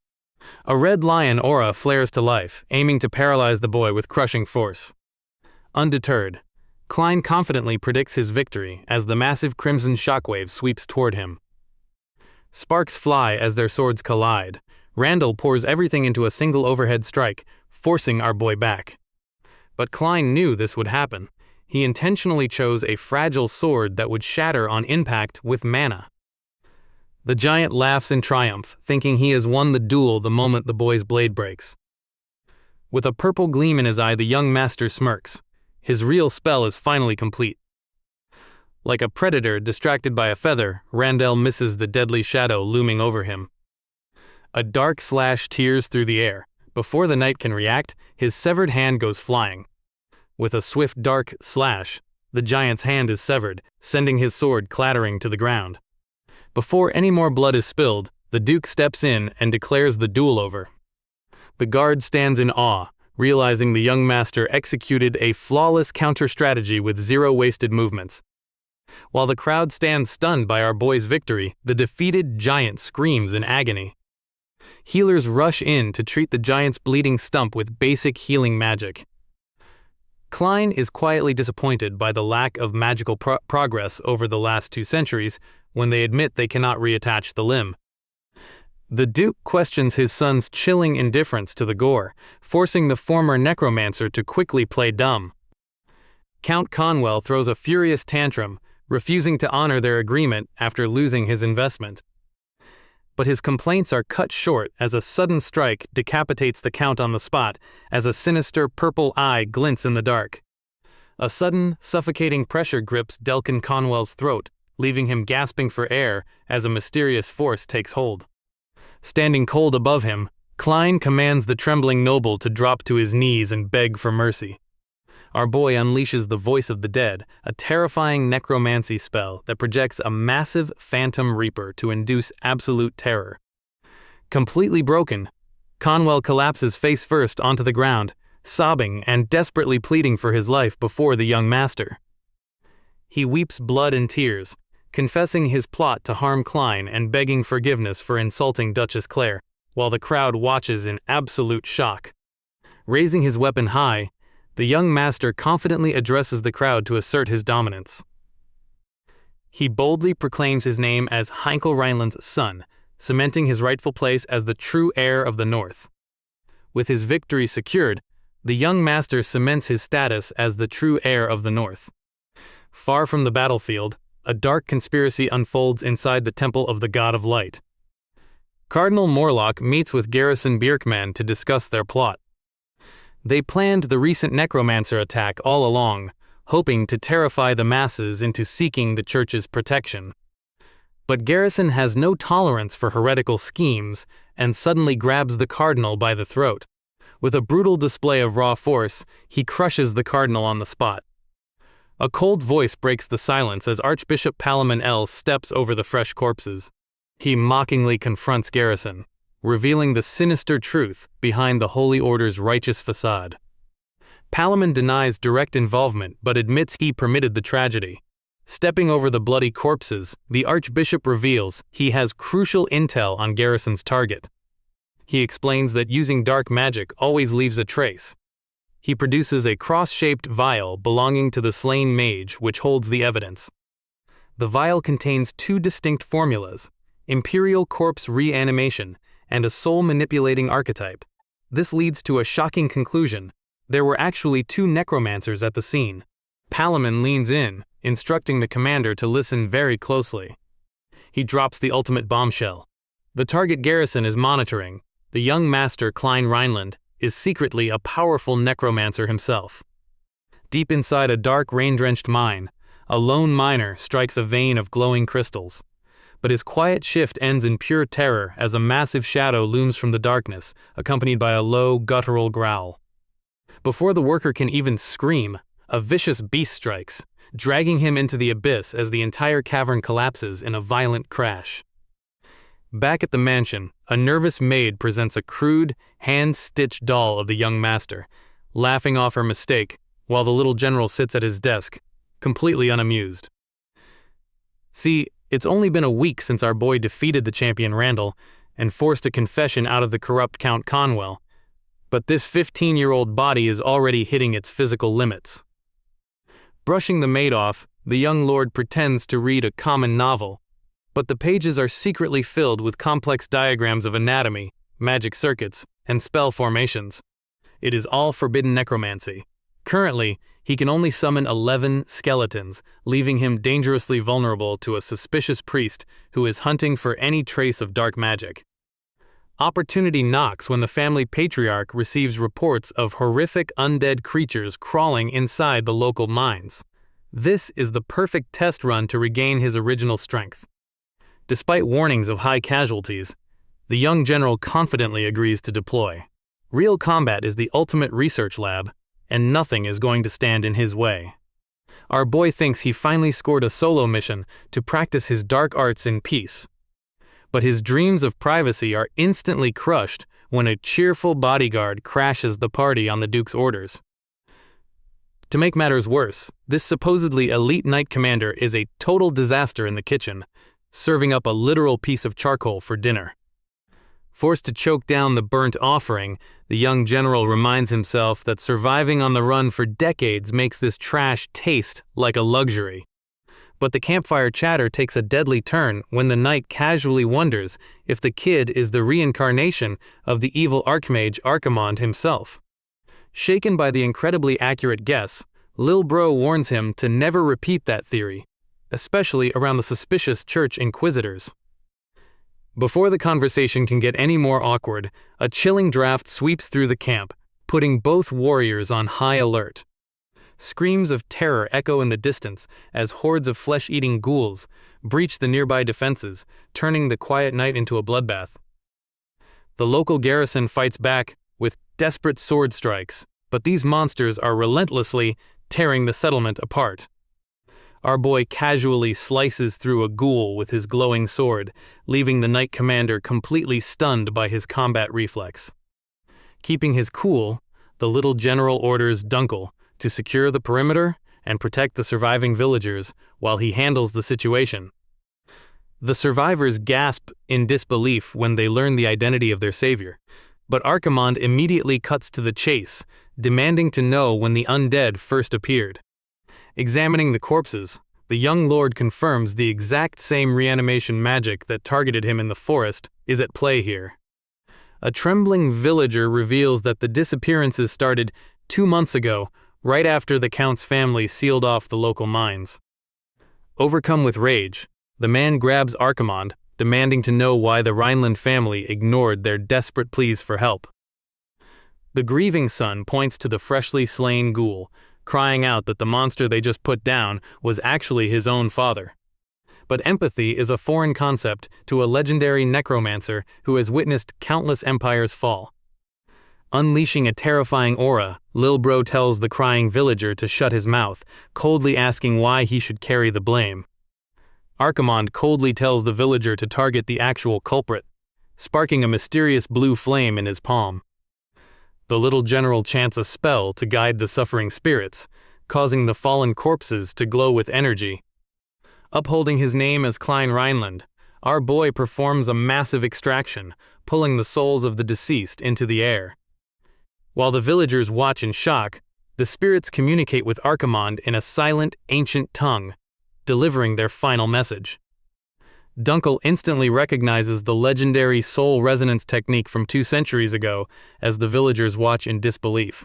S1: A red lion aura flares to life, aiming to paralyze the boy with crushing force. Undeterred, Klein confidently predicts his victory as the massive crimson shockwave sweeps toward him. Sparks fly as their swords collide. Randall pours everything into a single overhead strike, forcing our boy back. But Klein knew this would happen. He intentionally chose a fragile sword that would shatter on impact with mana. The giant laughs in triumph, thinking he has won the duel the moment the boy's blade breaks. With a purple gleam in his eye, the young master smirks. His real spell is finally complete. Like a predator distracted by a feather, Randall misses the deadly shadow looming over him. A dark slash tears through the air. Before the knight can react, his severed hand goes flying. With a swift dark slash, the giant's hand is severed, sending his sword clattering to the ground. Before any more blood is spilled, the Duke steps in and declares the duel over. The guard stands in awe, realizing the young master executed a flawless counter-strategy with 0 wasted movements. While the crowd stands stunned by our boy's victory, the defeated giant screams in agony. Healers rush in to treat the giant's bleeding stump with basic healing magic. Klein is quietly disappointed by the lack of magical progress over the last 2 centuries when they admit they cannot reattach the limb. The Duke questions his son's chilling indifference to the gore, forcing the former necromancer to quickly play dumb. Count Conwell throws a furious tantrum, refusing to honor their agreement after losing his investment. But his complaints are cut short as a sudden strike decapitates the Count on the spot as a sinister purple eye glints in the dark. A sudden, suffocating pressure grips Delkin Conwell's throat, leaving him gasping for air as a mysterious force takes hold. Standing cold above him, Klein commands the trembling noble to drop to his knees and beg for mercy. Our boy unleashes the voice of the dead, a terrifying necromancy spell that projects a massive phantom reaper to induce absolute terror. Completely broken, Conwell collapses face first onto the ground, sobbing and desperately pleading for his life before the young master. He weeps blood and tears, confessing his plot to harm Klein and begging forgiveness for insulting Duchess Claire, while the crowd watches in absolute shock. Raising his weapon high, the young master confidently addresses the crowd to assert his dominance. He boldly proclaims his name as Heinkel Rhineland's son, cementing his rightful place as the true heir of the North. With his victory secured, the young master cements his status as the true heir of the North. Far from the battlefield, a dark conspiracy unfolds inside the Temple of the God of Light. Cardinal Morlock meets with Garrison Bjerkman to discuss their plot. They planned the recent Necromancer attack all along, hoping to terrify the masses into seeking the church's protection. But Garrison has no tolerance for heretical schemes and suddenly grabs the cardinal by the throat. With a brutal display of raw force, he crushes the cardinal on the spot. A cold voice breaks the silence as Archbishop Palamon L steps over the fresh corpses. He mockingly confronts Garrison, revealing the sinister truth behind the Holy Order's righteous facade. Palamon denies direct involvement but admits he permitted the tragedy. Stepping over the bloody corpses, the Archbishop reveals he has crucial intel on Garrison's target. He explains that using dark magic always leaves a trace. He produces a cross-shaped vial belonging to the slain mage which holds the evidence. The vial contains 2 distinct formulas: Imperial Corpse Reanimation and a soul-manipulating archetype. This leads to a shocking conclusion. There were actually 2 necromancers at the scene. Palamon leans in, instructing the commander to listen very closely. He drops the ultimate bombshell. The target Garrison is monitoring, the young master Klein Rhineland, is secretly a powerful necromancer himself. Deep inside a dark, rain-drenched mine, a lone miner strikes a vein of glowing crystals. But his quiet shift ends in pure terror as a massive shadow looms from the darkness, accompanied by a low, guttural growl. Before the worker can even scream, a vicious beast strikes, dragging him into the abyss as the entire cavern collapses in a violent crash. Back at the mansion, a nervous maid presents a crude, hand-stitched doll of the young master, laughing off her mistake, while the little general sits at his desk, completely unamused. See, it's only been a week since our boy defeated the champion Randall and forced a confession out of the corrupt Count Conwell, but this 15-year-old body is already hitting its physical limits. Brushing the maid off, the young lord pretends to read a common novel, but the pages are secretly filled with complex diagrams of anatomy, magic circuits, and spell formations. It is all forbidden necromancy. Currently, he can only summon 11 skeletons, leaving him dangerously vulnerable to a suspicious priest who is hunting for any trace of dark magic. Opportunity knocks when the family patriarch receives reports of horrific undead creatures crawling inside the local mines. This is the perfect test run to regain his original strength. Despite warnings of high casualties, the young general confidently agrees to deploy. Real combat is the ultimate research lab, and nothing is going to stand in his way. Our boy thinks he finally scored a solo mission to practice his dark arts in peace. But his dreams of privacy are instantly crushed when a cheerful bodyguard crashes the party on the Duke's orders. To make matters worse, this supposedly elite knight commander is a total disaster in the kitchen, serving up a literal piece of charcoal for dinner. Forced to choke down the burnt offering, the young general reminds himself that surviving on the run for decades makes this trash taste like a luxury. But the campfire chatter takes a deadly turn when the knight casually wonders if the kid is the reincarnation of the evil archmage Archimond himself. Shaken by the incredibly accurate guess, Lil Bro warns him to never repeat that theory, especially around the suspicious church inquisitors. Before the conversation can get any more awkward, a chilling draft sweeps through the camp, putting both warriors on high alert. Screams of terror echo in the distance as hordes of flesh-eating ghouls breach the nearby defenses, turning the quiet night into a bloodbath. The local garrison fights back with desperate sword strikes, but these monsters are relentlessly tearing the settlement apart. Our boy casually slices through a ghoul with his glowing sword, leaving the knight commander completely stunned by his combat reflex. Keeping his cool, the little general orders Dunkel to secure the perimeter and protect the surviving villagers while he handles the situation. The survivors gasp in disbelief when they learn the identity of their savior, but Archimond immediately cuts to the chase, demanding to know when the undead first appeared. Examining the corpses, the young lord confirms the exact same reanimation magic that targeted him in the forest is at play here. A trembling villager reveals that the disappearances started 2 months ago, right after the Count's family sealed off the local mines. Overcome with rage, the man grabs Archimond, demanding to know why the Rhineland family ignored their desperate pleas for help. The grieving son points to the freshly slain ghoul, crying out that the monster they just put down was actually his own father. But empathy is a foreign concept to a legendary necromancer who has witnessed countless empires fall. Unleashing a terrifying aura, Lil Bro tells the crying villager to shut his mouth, coldly asking why he should carry the blame. Archimond coldly tells the villager to target the actual culprit, sparking a mysterious blue flame in his palm. The little general chants a spell to guide the suffering spirits, causing the fallen corpses to glow with energy. Upholding his name as Klein Rhineland, our boy performs a massive extraction, pulling the souls of the deceased into the air. While the villagers watch in shock, the spirits communicate with Archimond in a silent, ancient tongue, delivering their final message. Dunkel instantly recognizes the legendary soul resonance technique from 2 centuries ago as the villagers watch in disbelief.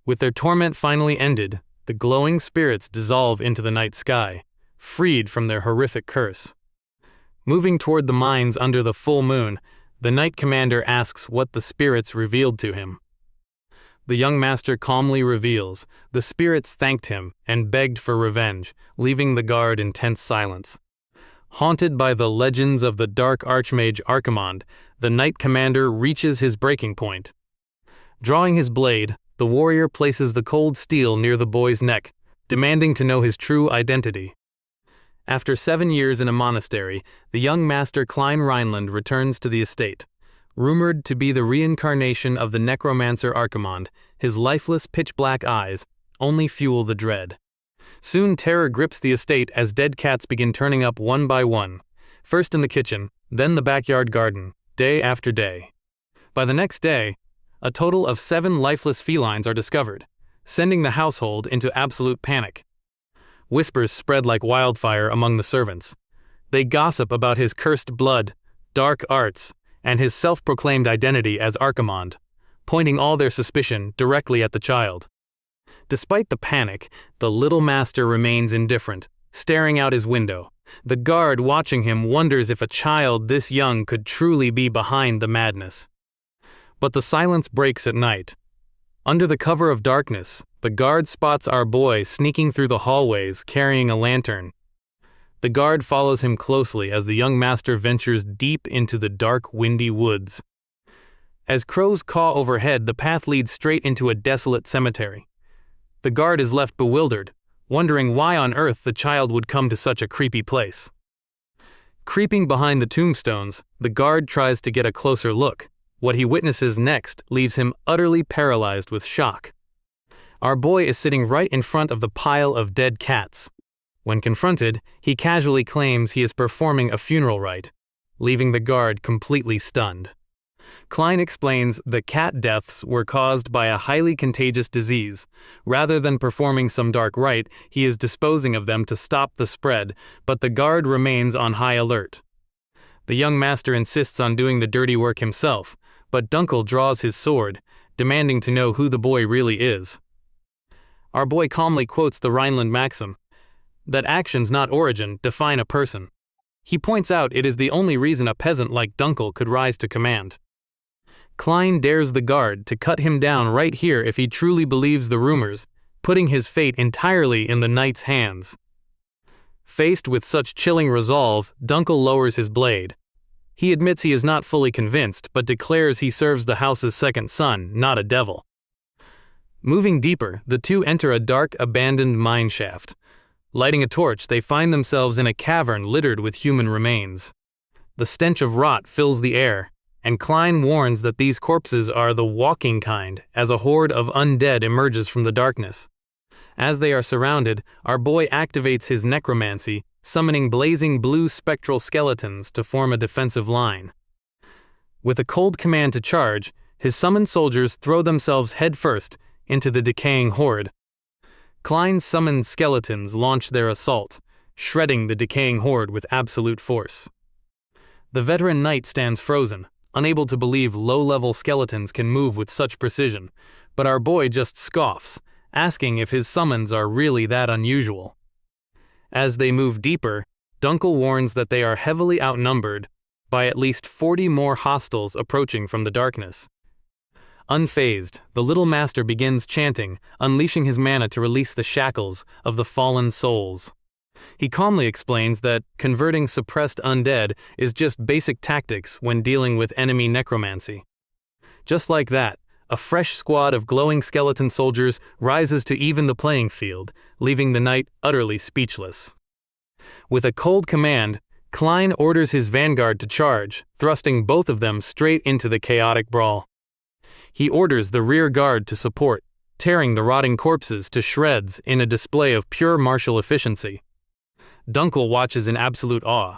S1: With their torment finally ended, the glowing spirits dissolve into the night sky, freed from their horrific curse. Moving toward the mines under the full moon, the knight commander asks what the spirits revealed to him. The young master calmly reveals the spirits thanked him and begged for revenge, leaving the guard in tense silence. Haunted by the legends of the dark archmage Archimond, the knight commander reaches his breaking point. Drawing his blade, the warrior places the cold steel near the boy's neck, demanding to know his true identity. After 7 years in a monastery, the young master Klein Rhineland returns to the estate. Rumored to be the reincarnation of the necromancer Archimond, his lifeless pitch-black eyes only fuel the dread. Soon terror grips the estate as dead cats begin turning up one by one, first in the kitchen, then the backyard garden, day after day. By the next day, a total of 7 lifeless felines are discovered, sending the household into absolute panic. Whispers spread like wildfire among the servants. They gossip about his cursed blood, dark arts, and his self-proclaimed identity as Archimond, pointing all their suspicion directly at the child. Despite the panic, the little master remains indifferent, staring out his window. The guard watching him wonders if a child this young could truly be behind the madness. But the silence breaks at night. Under the cover of darkness, the guard spots our boy sneaking through the hallways carrying a lantern. The guard follows him closely as the young master ventures deep into the dark, windy woods. As crows caw overhead, the path leads straight into a desolate cemetery. The guard is left bewildered, wondering why on earth the child would come to such a creepy place. Creeping behind the tombstones, the guard tries to get a closer look. What he witnesses next leaves him utterly paralyzed with shock. Our boy is sitting right in front of the pile of dead cats. When confronted, he casually claims he is performing a funeral rite. leaving the guard completely stunned. Klein explains the cat deaths were caused by a highly contagious disease. Rather than performing some dark rite, he is disposing of them to stop the spread, but the guard remains on high alert. The young master insists on doing the dirty work himself, but Dunkel draws his sword, demanding to know who the boy really is. Our boy calmly quotes the Rhineland maxim, that actions not origin define a person. He points out it is the only reason a peasant like Dunkel could rise to command. Klein dares the guard to cut him down right here if he truly believes the rumors, putting his fate entirely in the knight's hands. Faced with such chilling resolve, Dunkel lowers his blade. He admits he is not fully convinced, but declares he serves the house's second son, not a devil. Moving deeper, the two enter a dark, abandoned mine shaft. Lighting a torch, they find themselves in a cavern littered with human remains. The stench of rot fills the air, and Klein warns that these corpses are the walking kind, as a horde of undead emerges from the darkness. As they are surrounded, our boy activates his necromancy, summoning blazing blue spectral skeletons to form a defensive line. With a cold command to charge, his summoned soldiers throw themselves headfirst into the decaying horde. Klein's summoned skeletons launch their assault, shredding the decaying horde with absolute force. The veteran knight stands frozen, unable to believe low-level skeletons can move with such precision, but our boy just scoffs, asking if his summons are really that unusual. As they move deeper, Dunkel warns that they are heavily outnumbered by at least 40 more hostiles approaching from the darkness. Unfazed, the little master begins chanting, unleashing his mana to release the shackles of the fallen souls. He calmly explains that converting suppressed undead is just basic tactics when dealing with enemy necromancy. Just like that, a fresh squad of glowing skeleton soldiers rises to even the playing field, leaving the knight utterly speechless. With a cold command, Klein orders his vanguard to charge, thrusting both of them straight into the chaotic brawl. He orders the rear guard to support, tearing the rotting corpses to shreds in a display of pure martial efficiency. Dunkel watches in absolute awe.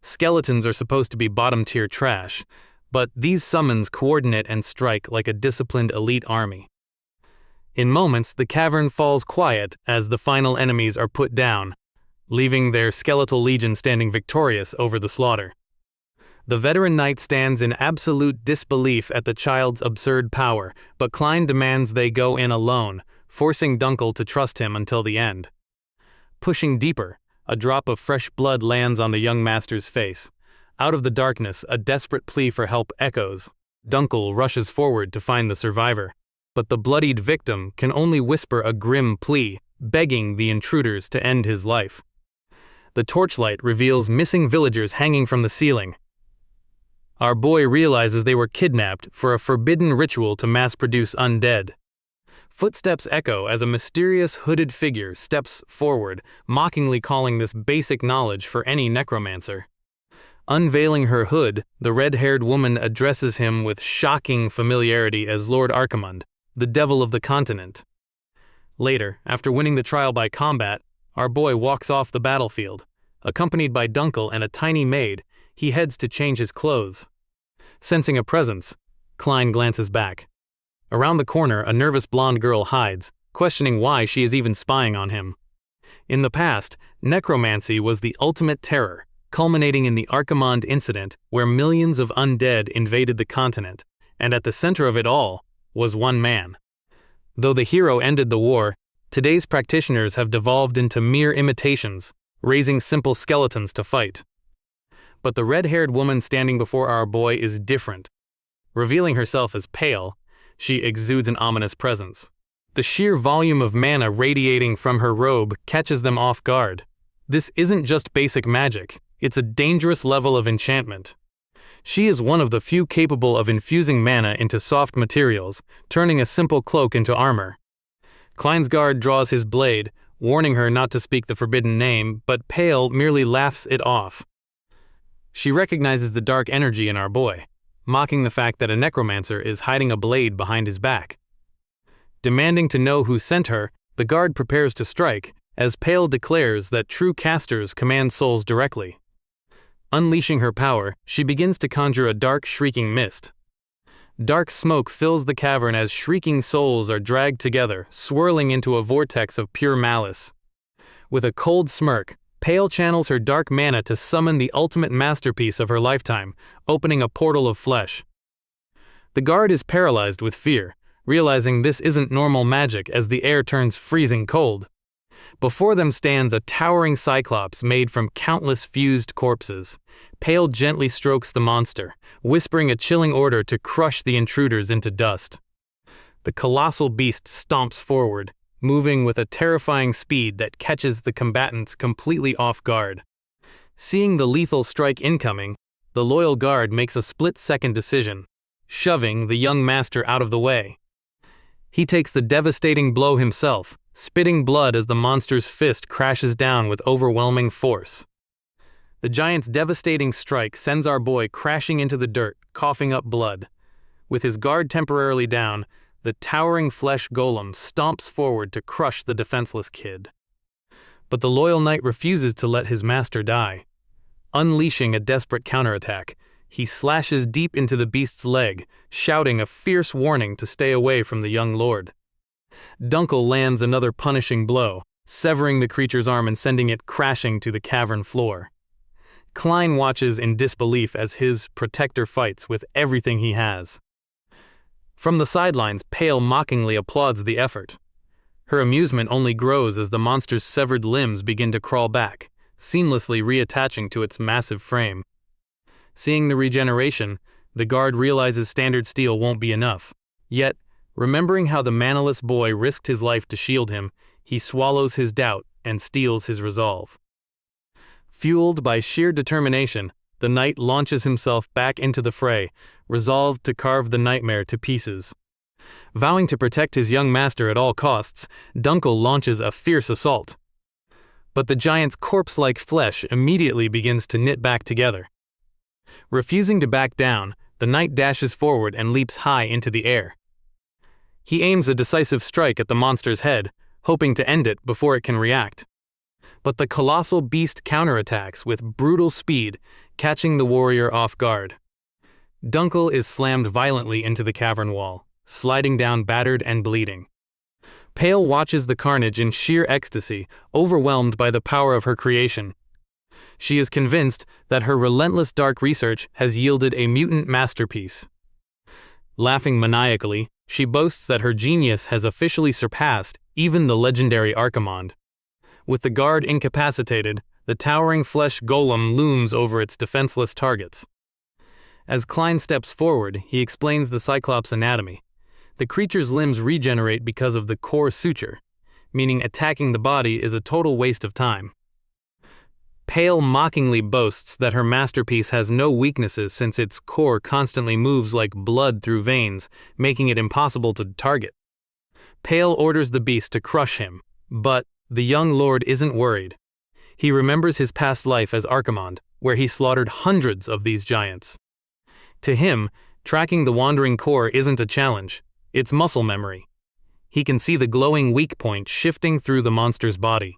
S1: Skeletons are supposed to be bottom-tier trash, but these summons coordinate and strike like a disciplined elite army. In moments, the cavern falls quiet as the final enemies are put down, leaving their skeletal legion standing victorious over the slaughter. The veteran knight stands in absolute disbelief at the child's absurd power, but Klein demands they go in alone, forcing Dunkel to trust him until the end. Pushing deeper, a drop of fresh blood lands on the young master's face. Out of the darkness, a desperate plea for help echoes. Dunkel rushes forward to find the survivor, but the bloodied victim can only whisper a grim plea, begging the intruders to end his life. The torchlight reveals missing villagers hanging from the ceiling. Our boy realizes they were kidnapped for a forbidden ritual to mass-produce undead. Footsteps echo as a mysterious hooded figure steps forward, mockingly calling this basic knowledge for any necromancer. Unveiling her hood, the red-haired woman addresses him with shocking familiarity as Lord Archimund, the devil of the continent. Later, after winning the trial by combat, our boy walks off the battlefield. Accompanied by Dunkel and a tiny maid, he heads to change his clothes. Sensing a presence, Klein glances back. Around the corner, a nervous blonde girl hides, questioning why she is even spying on him. In the past, necromancy was the ultimate terror, culminating in the Archimund incident where millions of undead invaded the continent, and at the center of it all was one man. Though the hero ended the war, today's practitioners have devolved into mere imitations, raising simple skeletons to fight. But the red-haired woman standing before our boy is different. Revealing herself as pale, she exudes an ominous presence. The sheer volume of mana radiating from her robe catches them off guard. This isn't just basic magic, it's a dangerous level of enchantment. She is one of the few capable of infusing mana into soft materials, turning a simple cloak into armor. Klein's guard draws his blade, warning her not to speak the forbidden name, but Pale merely laughs it off. She recognizes the dark energy in our boy, mocking the fact that a necromancer is hiding a blade behind his back. Demanding to know who sent her, the guard prepares to strike, as Pale declares that true casters command souls directly. Unleashing her power, she begins to conjure a dark, shrieking mist. Dark smoke fills the cavern as shrieking souls are dragged together, swirling into a vortex of pure malice. With a cold smirk, Pale channels her dark mana to summon the ultimate masterpiece of her lifetime, opening a portal of flesh. The guard is paralyzed with fear, realizing this isn't normal magic as the air turns freezing cold. Before them stands a towering cyclops made from countless fused corpses. Pale gently strokes the monster, whispering a chilling order to crush the intruders into dust. The colossal beast stomps forward, moving with a terrifying speed that catches the combatants completely off guard. Seeing the lethal strike incoming, the loyal guard makes a split-second decision, shoving the young master out of the way. He takes the devastating blow himself, spitting blood as the monster's fist crashes down with overwhelming force. The giant's devastating strike sends our boy crashing into the dirt, coughing up blood. With his guard temporarily down, the towering flesh golem stomps forward to crush the defenseless kid. But the loyal knight refuses to let his master die. Unleashing a desperate counterattack, he slashes deep into the beast's leg, shouting a fierce warning to stay away from the young lord. Dunkel lands another punishing blow, severing the creature's arm and sending it crashing to the cavern floor. Klein watches in disbelief as his protector fights with everything he has. From the sidelines, Pale mockingly applauds the effort. Her amusement only grows as the monster's severed limbs begin to crawl back, seamlessly reattaching to its massive frame. Seeing the regeneration, the guard realizes standard steel won't be enough. Yet, remembering how the manaless boy risked his life to shield him, he swallows his doubt and steels his resolve. Fueled by sheer determination, the knight launches himself back into the fray, resolved to carve the nightmare to pieces. Vowing to protect his young master at all costs, Dunkel launches a fierce assault. But the giant's corpse-like flesh immediately begins to knit back together. Refusing to back down, the knight dashes forward and leaps high into the air. He aims a decisive strike at the monster's head, hoping to end it before it can react. But the colossal beast counterattacks with brutal speed, catching the warrior off guard. Dunkel is slammed violently into the cavern wall, sliding down battered and bleeding. Pale watches the carnage in sheer ecstasy, overwhelmed by the power of her creation. She is convinced that her relentless dark research has yielded a mutant masterpiece. Laughing maniacally, she boasts that her genius has officially surpassed even the legendary Archimonde. With the guard incapacitated, the towering flesh golem looms over its defenseless targets. As Klein steps forward, he explains the Cyclops' anatomy. The creature's limbs regenerate because of the core suture, meaning attacking the body is a total waste of time. Pale mockingly boasts that her masterpiece has no weaknesses since its core constantly moves like blood through veins, making it impossible to target. Pale orders the beast to crush him, but the young lord isn't worried. He remembers his past life as Archimonde, where he slaughtered hundreds of these giants. To him, tracking the wandering core isn't a challenge, it's muscle memory. He can see the glowing weak point shifting through the monster's body.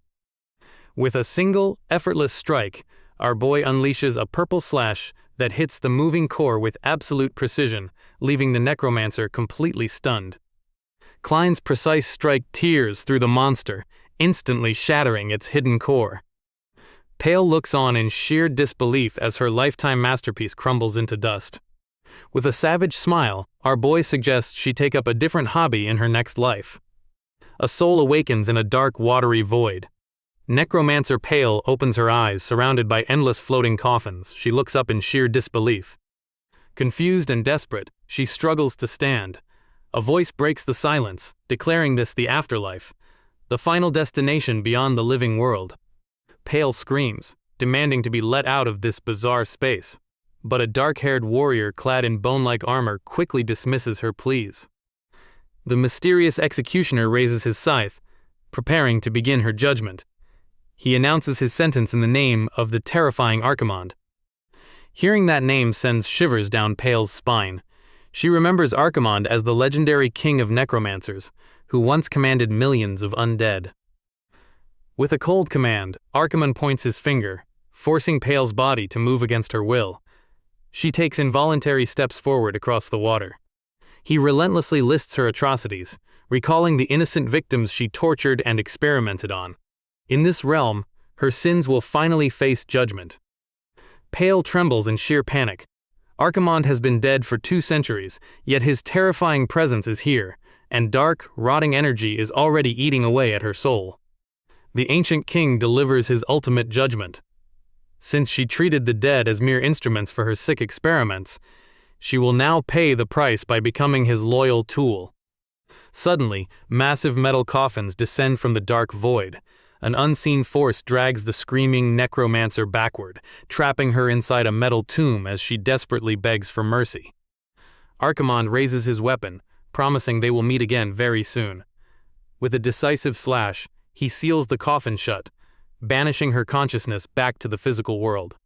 S1: With a single, effortless strike, our boy unleashes a purple slash that hits the moving core with absolute precision, leaving the Necromancer completely stunned. Klein's precise strike tears through the monster, instantly shattering its hidden core. Pale looks on in sheer disbelief as her lifetime masterpiece crumbles into dust. With a savage smile, our boy suggests she take up a different hobby in her next life. A soul awakens in a dark, watery void. Necromancer Pale opens her eyes, surrounded by endless floating coffins. She looks up in sheer disbelief. Confused and desperate, she struggles to stand. A voice breaks the silence, declaring this the afterlife, the final destination beyond the living world. Pale screams, demanding to be let out of this bizarre space. But a dark-haired warrior clad in bone-like armor quickly dismisses her pleas. The mysterious executioner raises his scythe, preparing to begin her judgment. He announces his sentence in the name of the terrifying Archimonde. Hearing that name sends shivers down Pale's spine. She remembers Archimonde as the legendary king of necromancers, who once commanded millions of undead. With a cold command, Archimonde points his finger, forcing Pale's body to move against her will. She takes involuntary steps forward across the water. He relentlessly lists her atrocities, recalling the innocent victims she tortured and experimented on. In this realm, her sins will finally face judgment. Pale trembles in sheer panic. Archimonde has been dead for 2 centuries, yet his terrifying presence is here, and dark, rotting energy is already eating away at her soul. The ancient king delivers his ultimate judgment. Since she treated the dead as mere instruments for her sick experiments, she will now pay the price by becoming his loyal tool. Suddenly, massive metal coffins descend from the dark void. An unseen force drags the screaming Necromancer backward, trapping her inside a metal tomb as she desperately begs for mercy. Archimonde raises his weapon, promising they will meet again very soon. With a decisive slash, he seals the coffin shut, banishing her consciousness back to the physical world.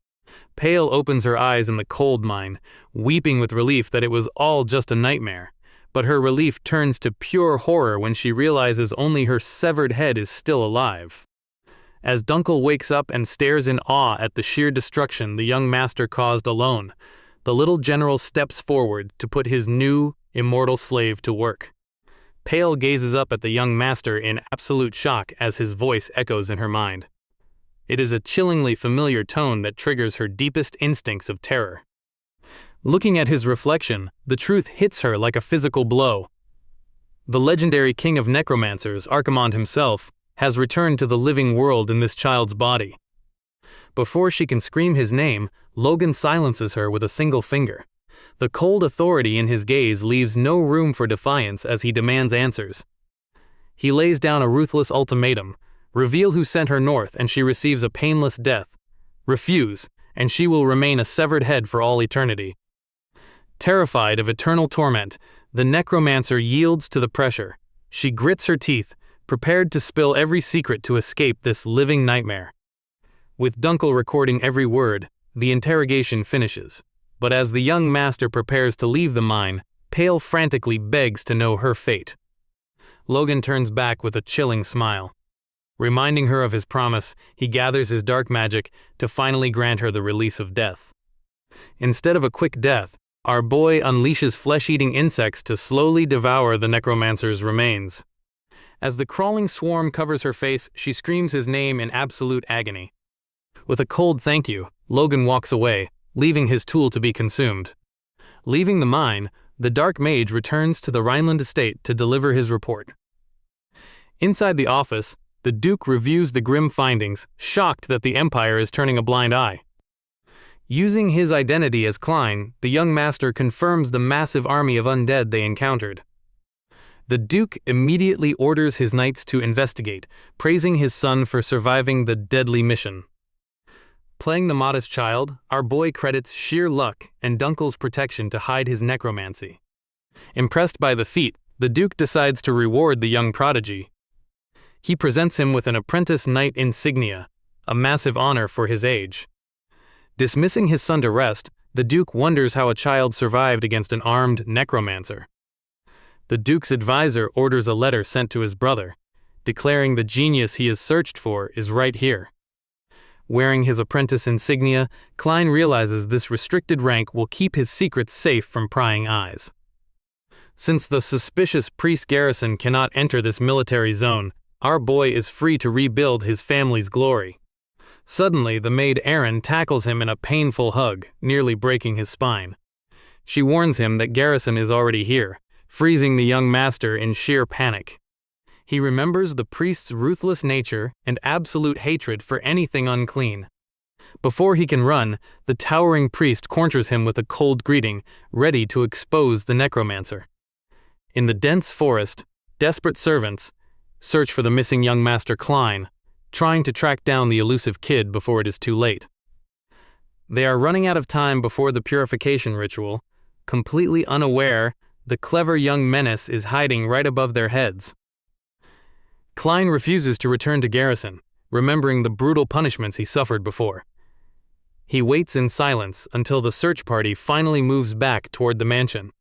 S1: Pale opens her eyes in the cold mine, weeping with relief that it was all just a nightmare. But her relief turns to pure horror when she realizes only her severed head is still alive. As Dunkel wakes up and stares in awe at the sheer destruction the young master caused alone, the little general steps forward to put his new, immortal slave to work. Pale gazes up at the young master in absolute shock as his voice echoes in her mind. It is a chillingly familiar tone that triggers her deepest instincts of terror. Looking at his reflection, the truth hits her like a physical blow. The legendary king of necromancers, Archimonde himself, has returned to the living world in this child's body. Before she can scream his name, Logan silences her with a single finger. The cold authority in his gaze leaves no room for defiance as he demands answers. He lays down a ruthless ultimatum: reveal who sent her north and she receives a painless death. Refuse, and she will remain a severed head for all eternity. Terrified of eternal torment, the necromancer yields to the pressure. She grits her teeth, prepared to spill every secret to escape this living nightmare. With Dunkel recording every word, the interrogation finishes. But as the young master prepares to leave the mine, Pale frantically begs to know her fate. Logan turns back with a chilling smile. Reminding her of his promise, he gathers his dark magic to finally grant her the release of death. Instead of a quick death, our boy unleashes flesh-eating insects to slowly devour the necromancer's remains. As the crawling swarm covers her face, she screams his name in absolute agony. With a cold thank you, Logan walks away, leaving his tool to be consumed. Leaving the mine, the dark mage returns to the Rhineland estate to deliver his report. Inside the office, the Duke reviews the grim findings, shocked that the Empire is turning a blind eye. Using his identity as Klein, the young master confirms the massive army of undead they encountered. The Duke immediately orders his knights to investigate, praising his son for surviving the deadly mission. Playing the modest child, our boy credits sheer luck and Dunkel's protection to hide his necromancy. Impressed by the feat, the Duke decides to reward the young prodigy. He presents him with an apprentice knight insignia, a massive honor for his age. Dismissing his son to rest, the Duke wonders how a child survived against an armed necromancer. The Duke's advisor orders a letter sent to his brother, declaring the genius he has searched for is right here. Wearing his apprentice insignia, Klein realizes this restricted rank will keep his secrets safe from prying eyes. Since the suspicious priest Garrison cannot enter this military zone, our boy is free to rebuild his family's glory. Suddenly, the maid Erin tackles him in a painful hug, nearly breaking his spine. She warns him that Garrison is already here, freezing the young master in sheer panic. He remembers the priest's ruthless nature and absolute hatred for anything unclean. Before he can run, the towering priest corners him with a cold greeting, ready to expose the necromancer. In the dense forest, desperate servants search for the missing young master Klein, trying to track down the elusive kid before it is too late. They are running out of time before the purification ritual, completely unaware the clever young menace is hiding right above their heads. Klein refuses to return to Garrison, remembering the brutal punishments he suffered before. He waits in silence until the search party finally moves back toward the mansion.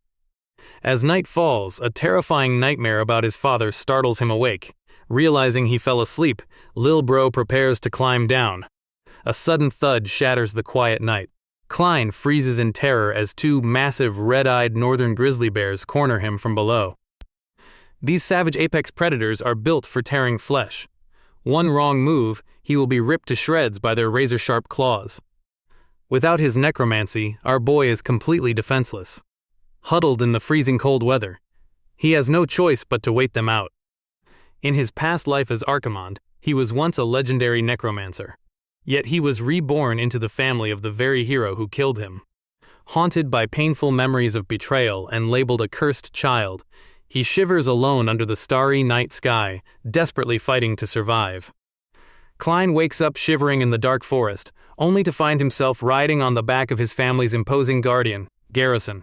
S1: As night falls, a terrifying nightmare about his father startles him awake. Realizing he fell asleep, Lil Bro prepares to climb down. A sudden thud shatters the quiet night. Klein freezes in terror as two massive red-eyed northern grizzly bears corner him from below. These savage apex predators are built for tearing flesh. One wrong move, he will be ripped to shreds by their razor-sharp claws. Without his necromancy, our boy is completely defenseless. Huddled in the freezing cold weather, he has no choice but to wait them out. In his past life as Archimond, he was once a legendary necromancer. Yet he was reborn into the family of the very hero who killed him. Haunted by painful memories of betrayal and labeled a cursed child, he shivers alone under the starry night sky, desperately fighting to survive. Klein wakes up shivering in the dark forest, only to find himself riding on the back of his family's imposing guardian, Garrison.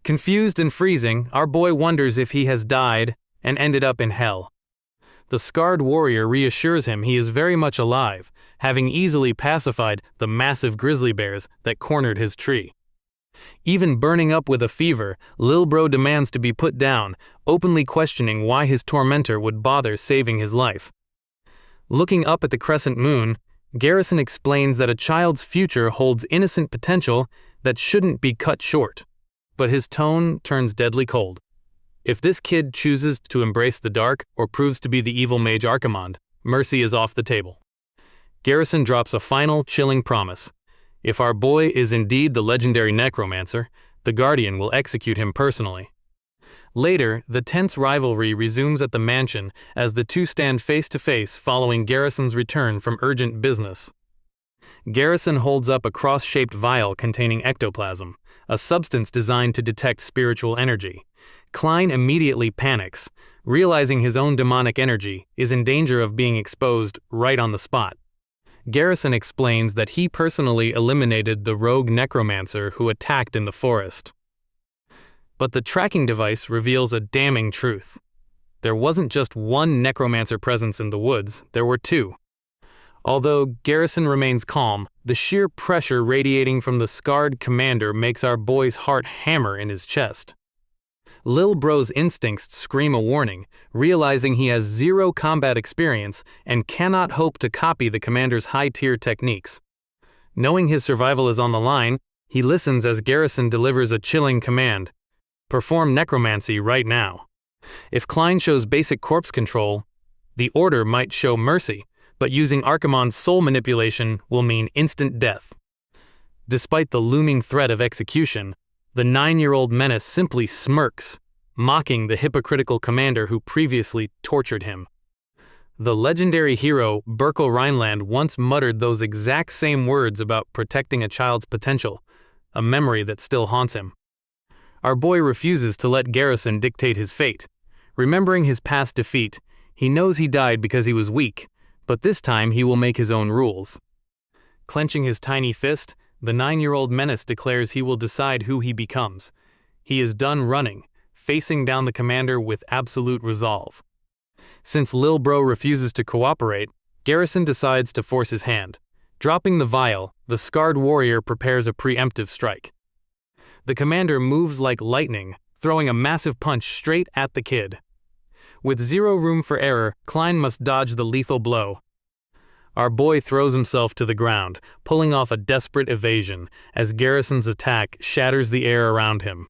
S1: Confused and freezing, our boy wonders if he has died and ended up in hell. The scarred warrior reassures him he is very much alive, having easily pacified the massive grizzly bears that cornered his tree. Even burning up with a fever, Lil Bro demands to be put down, openly questioning why his tormentor would bother saving his life. Looking up at the crescent moon, Garrison explains that a child's future holds innocent potential that shouldn't be cut short. But his tone turns deadly cold. If this kid chooses to embrace the dark or proves to be the evil mage Archimond, mercy is off the table. Garrison drops a final, chilling promise. If our boy is indeed the legendary Necromancer, the Guardian will execute him personally. Later, the tense rivalry resumes at the mansion as the two stand face to face following Garrison's return from urgent business. Garrison holds up a cross-shaped vial containing ectoplasm, a substance designed to detect spiritual energy. Klein immediately panics, realizing his own demonic energy is in danger of being exposed right on the spot. Garrison explains that he personally eliminated the rogue necromancer who attacked in the forest. But the tracking device reveals a damning truth. There wasn't just one necromancer presence in the woods, there were two. Although Garrison remains calm, the sheer pressure radiating from the scarred commander makes our boy's heart hammer in his chest. Lil Bro's instincts scream a warning, realizing he has zero combat experience and cannot hope to copy the commander's high-tier techniques. Knowing his survival is on the line, he listens as Garrison delivers a chilling command. Perform necromancy right now. If Klein shows basic corpse control, the order might show mercy, but using Archimond's soul manipulation will mean instant death. Despite the looming threat of execution, the 9-year-old menace simply smirks, mocking the hypocritical commander who previously tortured him. The legendary hero Burkel Rhineland once muttered those exact same words about protecting a child's potential, a memory that still haunts him. Our boy refuses to let Garrison dictate his fate. Remembering his past defeat, he knows he died because he was weak, but this time he will make his own rules. Clenching his tiny fist, the 9-year-old menace declares he will decide who he becomes. He is done running, facing down the commander with absolute resolve. Since Lil Bro refuses to cooperate, Garrison decides to force his hand. Dropping the vial, the scarred warrior prepares a preemptive strike. The commander moves like lightning, throwing a massive punch straight at the kid. With zero room for error, Klein must dodge the lethal blow. Our boy throws himself to the ground, pulling off a desperate evasion, as Garrison's attack shatters the air around him.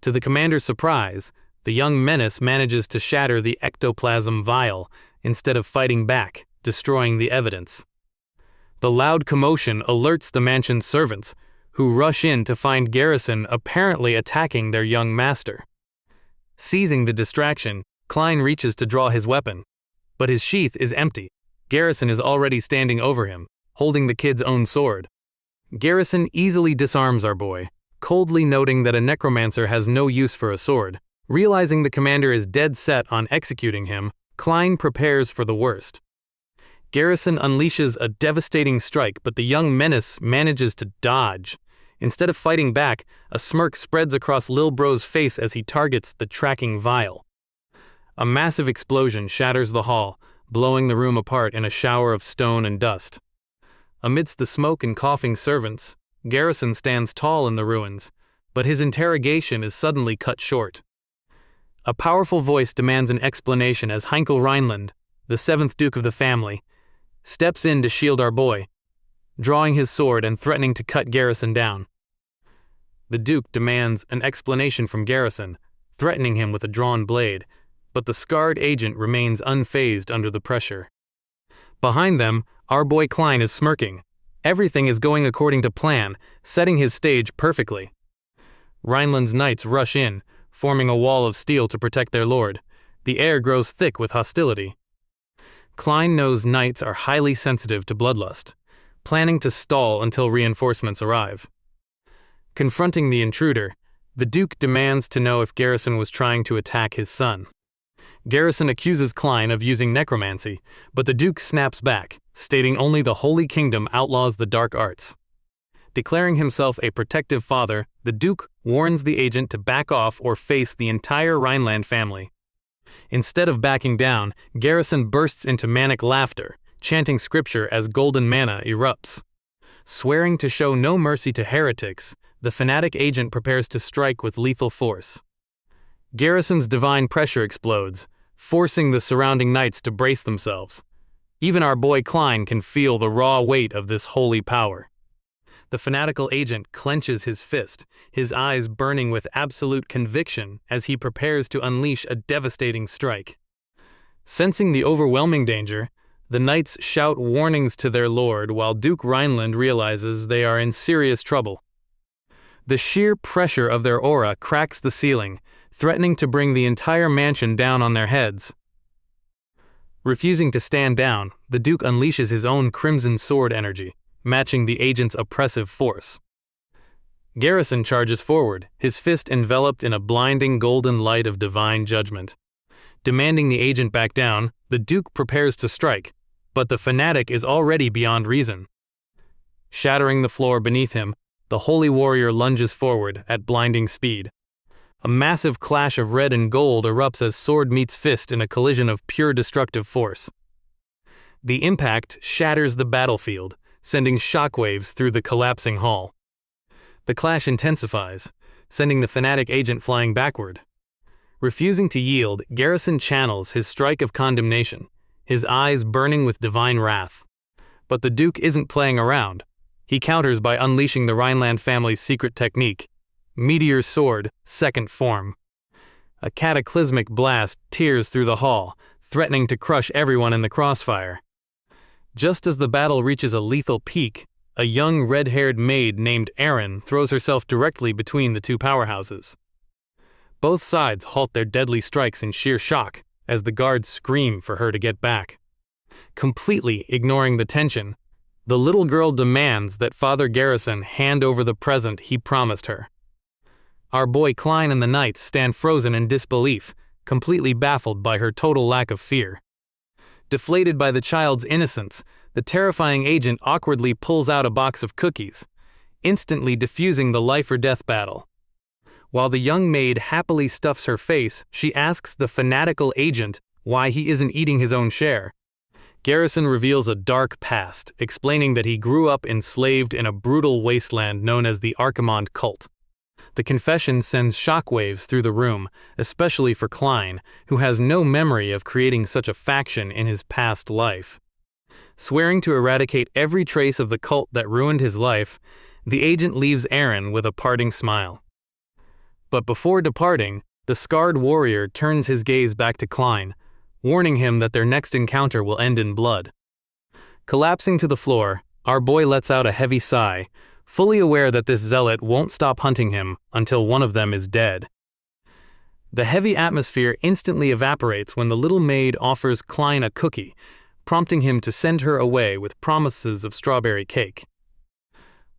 S1: To the commander's surprise, the young menace manages to shatter the ectoplasm vial instead of fighting back, destroying the evidence. The loud commotion alerts the mansion's servants, who rush in to find Garrison apparently attacking their young master. Seizing the distraction, Klein reaches to draw his weapon, but his sheath is empty. Garrison is already standing over him, holding the kid's own sword. Garrison easily disarms our boy, coldly noting that a necromancer has no use for a sword. Realizing the commander is dead set on executing him, Klein prepares for the worst. Garrison unleashes a devastating strike, but the young menace manages to dodge. Instead of fighting back, a smirk spreads across Lil Bro's face as he targets the tracking vial. A massive explosion shatters the hall, blowing the room apart in a shower of stone and dust. Amidst the smoke and coughing servants, Garrison stands tall in the ruins, but his interrogation is suddenly cut short. A powerful voice demands an explanation as Heinkel Rhineland, the 7th Duke of the family, steps in to shield our boy. drawing his sword and threatening to cut Garrison down. The Duke demands an explanation from Garrison, threatening him with a drawn blade, but the scarred agent remains unfazed under the pressure. Behind them, our boy Klein is smirking. Everything is going according to plan, setting his stage perfectly. Rhineland's knights rush in, forming a wall of steel to protect their lord. The air grows thick with hostility. Klein knows knights are highly sensitive to bloodlust, planning to stall until reinforcements arrive. Confronting the intruder, the Duke demands to know if Garrison was trying to attack his son. Garrison accuses Klein of using necromancy, but the Duke snaps back, stating only the Holy Kingdom outlaws the dark arts. Declaring himself a protective father, the Duke warns the agent to back off or face the entire Rhineland family. Instead of backing down, Garrison bursts into manic laughter, chanting scripture as golden mana erupts. Swearing to show no mercy to heretics, the fanatic agent prepares to strike with lethal force. Garrison's divine pressure explodes, forcing the surrounding knights to brace themselves. Even our boy Klein can feel the raw weight of this holy power. The fanatical agent clenches his fist, his eyes burning with absolute conviction as he prepares to unleash a devastating strike. Sensing the overwhelming danger, the knights shout warnings to their lord while Duke Rhineland realizes they are in serious trouble. The sheer pressure of their aura cracks the ceiling, threatening to bring the entire mansion down on their heads. Refusing to stand down, the Duke unleashes his own crimson sword energy, matching the agent's oppressive force. Garrison charges forward, his fist enveloped in a blinding golden light of divine judgment. Demanding the agent back down, the Duke prepares to strike, but the fanatic is already beyond reason. Shattering the floor beneath him, the holy warrior lunges forward at blinding speed. A massive clash of red and gold erupts as sword meets fist in a collision of pure destructive force. The impact shatters the battlefield, sending shockwaves through the collapsing hall. The clash intensifies, sending the fanatic agent flying backward. Refusing to yield, Garrison channels his strike of condemnation, his eyes burning with divine wrath. But the Duke isn't playing around. He counters by unleashing the Rhineland family's secret technique, Meteor Sword, Second Form. A cataclysmic blast tears through the hall, threatening to crush everyone in the crossfire. Just as the battle reaches a lethal peak, a young red-haired maid named Erin throws herself directly between the two powerhouses. Both sides halt their deadly strikes in sheer shock as the guards scream for her to get back. Completely ignoring the tension, the little girl demands that Father Garrison hand over the present he promised her. Our boy Klein and the knights stand frozen in disbelief, completely baffled by her total lack of fear. Deflated by the child's innocence, the terrifying agent awkwardly pulls out a box of cookies, instantly diffusing the life-or-death battle. While the young maid happily stuffs her face, she asks the fanatical agent why he isn't eating his own share. Garrison reveals a dark past, explaining that he grew up enslaved in a brutal wasteland known as the Archimond cult. The confession sends shockwaves through the room, especially for Klein, who has no memory of creating such a faction in his past life. Swearing to eradicate every trace of the cult that ruined his life, the agent leaves Erin with a parting smile. But before departing, the scarred warrior turns his gaze back to Klein, warning him that their next encounter will end in blood. Collapsing to the floor, our boy lets out a heavy sigh, fully aware that this zealot won't stop hunting him until one of them is dead. The heavy atmosphere instantly evaporates when the little maid offers Klein a cookie, prompting him to send her away with promises of strawberry cake.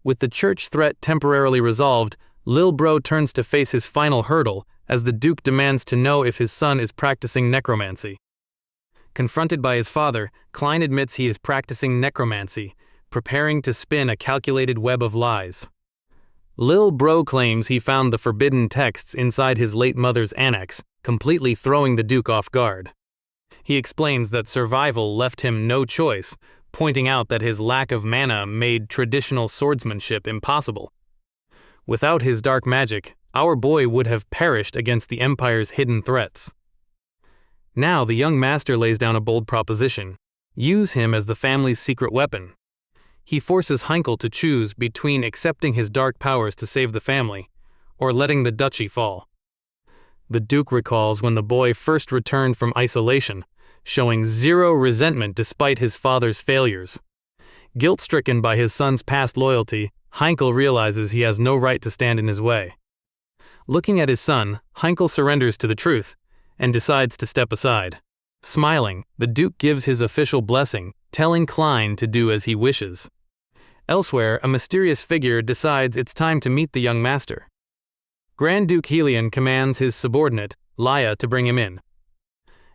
S1: With the church threat temporarily resolved, Lil Bro turns to face his final hurdle as the Duke demands to know if his son is practicing necromancy. Confronted by his father, Klein admits he is practicing necromancy, preparing to spin a calculated web of lies. Lil Bro claims he found the forbidden texts inside his late mother's annex, completely throwing the Duke off guard. He explains that survival left him no choice, pointing out that his lack of mana made traditional swordsmanship impossible. Without his dark magic, our boy would have perished against the Empire's hidden threats. Now the young master lays down a bold proposition: use him as the family's secret weapon. he forces Heinkel to choose between accepting his dark powers to save the family, or letting the duchy fall. The Duke recalls when the boy first returned from isolation, showing zero resentment despite his father's failures. Guilt-stricken by his son's past loyalty, Heinkel realizes he has no right to stand in his way. Looking at his son, Heinkel surrenders to the truth and decides to step aside. Smiling, the Duke gives his official blessing, telling Klein to do as he wishes. Elsewhere, a mysterious figure decides it's time to meet the young master. Grand Duke Helion commands his subordinate, Laya, to bring him in.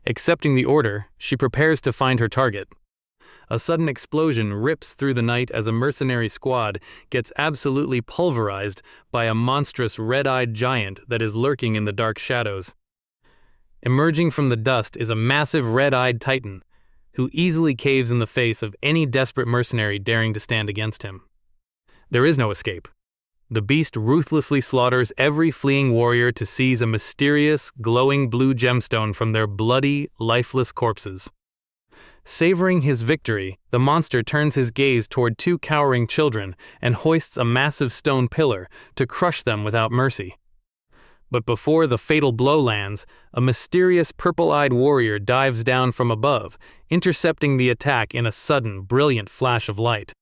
S1: Accepting the order, she prepares to find her target. A sudden explosion rips through the night as a mercenary squad gets absolutely pulverized by a monstrous red-eyed giant that is lurking in the dark shadows. Emerging from the dust is a massive red-eyed titan, who easily caves in the face of any desperate mercenary daring to stand against him. There is no escape. The beast ruthlessly slaughters every fleeing warrior to seize a mysterious, glowing blue gemstone from their bloody, lifeless corpses. Savoring his victory, the monster turns his gaze toward two cowering children and hoists a massive stone pillar to crush them without mercy. But before the fatal blow lands, a mysterious purple-eyed warrior dives down from above, intercepting the attack in a sudden, brilliant flash of light.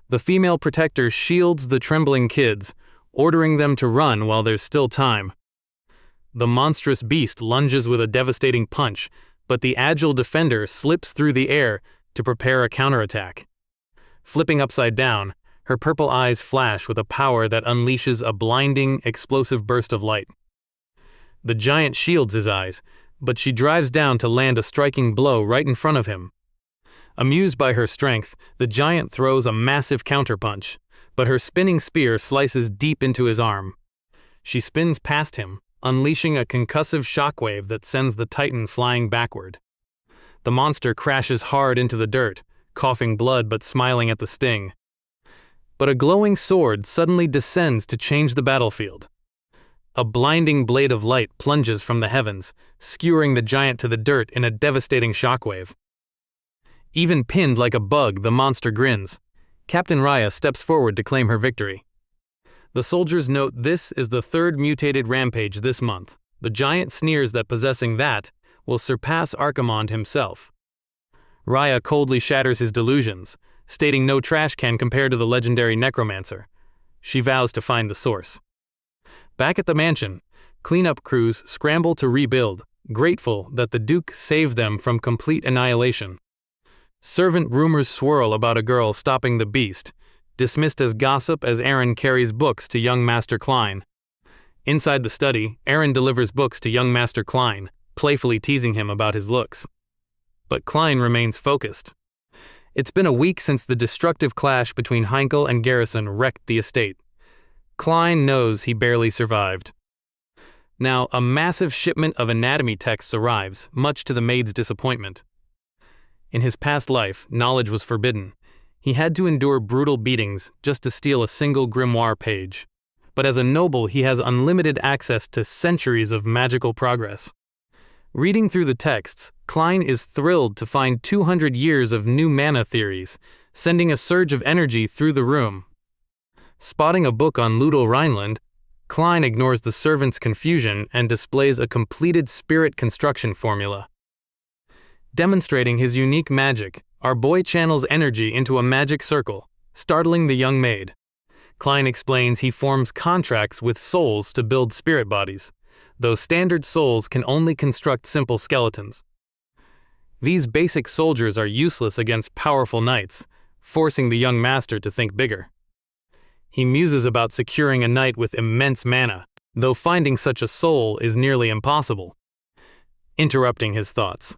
S1: The female protector shields the trembling kids, ordering them to run while there's still time. The monstrous beast lunges with a devastating punch, but the agile defender slips through the air to prepare a counterattack. Flipping upside down, her purple eyes flash with a power that unleashes a blinding, explosive burst of light. The giant shields his eyes, but she drives down to land a striking blow right in front of him. Amused by her strength, the giant throws a massive counterpunch, but her spinning spear slices deep into his arm. She spins past him, unleashing a concussive shockwave that sends the titan flying backward. The monster crashes hard into the dirt, coughing blood but smiling at the sting. But a glowing sword suddenly descends to change the battlefield. A blinding blade of light plunges from the heavens, skewering the giant to the dirt in a devastating shockwave. Even pinned like a bug, the monster grins. Captain Raya steps forward to claim her victory. The soldiers note this is the third mutated rampage this month. The giant sneers that possessing that will surpass Archimonde himself. Raya coldly shatters his delusions, stating no trash can compare to the legendary Necromancer. She vows to find the source. Back at the mansion, cleanup crews scramble to rebuild, grateful that the Duke saved them from complete annihilation. Servant rumors swirl about a girl stopping the beast, dismissed as gossip as Aaron carries books to young Master Klein. Inside the study, Aaron delivers books to young Master Klein, playfully teasing him about his looks. But Klein remains focused. It's been a week since the destructive clash between Heinkel and Garrison wrecked the estate. Klein knows he barely survived. Now, a massive shipment of anatomy texts arrives, much to the maid's disappointment. In his past life, knowledge was forbidden. He had to endure brutal beatings just to steal a single grimoire page. But as a noble, he has unlimited access to centuries of magical progress. Reading through the texts, Klein is thrilled to find 200 years of new mana theories, sending a surge of energy through the room. Spotting a book on Ludel Rhineland, Klein ignores the servant's confusion and displays a completed spirit construction formula. Demonstrating his unique magic, our boy channels energy into a magic circle, startling the young maid. Klein explains he forms contracts with souls to build spirit bodies, though standard souls can only construct simple skeletons. These basic soldiers are useless against powerful knights, forcing the young master to think bigger. He muses about securing a knight with immense mana, though finding such a soul is nearly impossible. Interrupting his thoughts,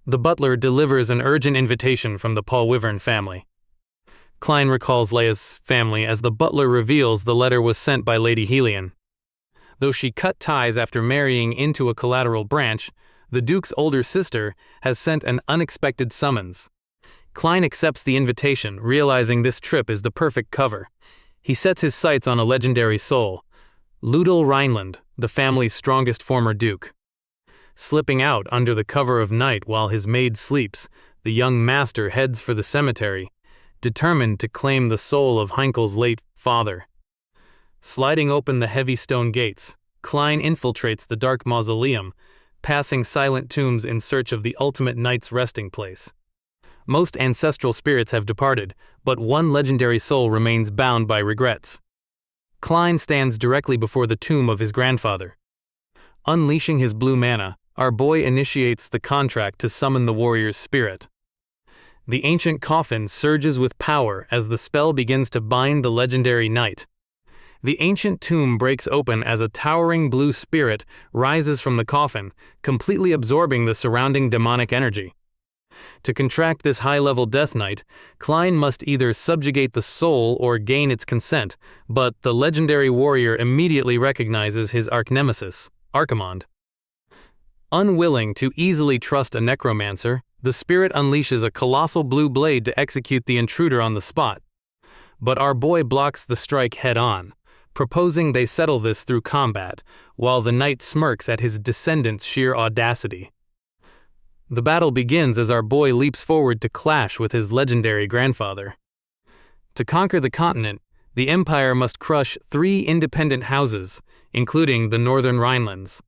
S1: the butler delivers an urgent invitation from the Paul Wyvern family. Klein recalls Leia's family as the butler reveals the letter was sent by Lady Helion. Though she cut ties after marrying into a collateral branch, the Duke's older sister has sent an unexpected summons. Klein accepts the invitation, realizing this trip is the perfect cover. He sets his sights on a legendary soul, Ludel Rhineland, the family's strongest former duke. Slipping out under the cover of night while his maid sleeps, the young master heads for the cemetery, determined to claim the soul of Heinkel's late father. Sliding open the heavy stone gates, Klein infiltrates the dark mausoleum, passing silent tombs in search of the ultimate knight's resting place. Most ancestral spirits have departed, but one legendary soul remains bound by regrets. Klein stands directly before the tomb of his grandfather. Unleashing his blue mana, our boy initiates the contract to summon the warrior's spirit. The ancient coffin surges with power as the spell begins to bind the legendary knight. The ancient tomb breaks open as a towering blue spirit rises from the coffin, completely absorbing the surrounding demonic energy. To contract this high-level Death Knight, Klein must either subjugate the soul or gain its consent, but the legendary warrior immediately recognizes his arch-nemesis, Archimonde. Unwilling to easily trust a necromancer, the spirit unleashes a colossal blue blade to execute the intruder on the spot. But our boy blocks the strike head-on, proposing they settle this through combat, while the knight smirks at his descendant's sheer audacity. The battle begins as our boy leaps forward to clash with his legendary grandfather. To conquer the continent, the Empire must crush 3 independent houses, including the Northern Rhinelands.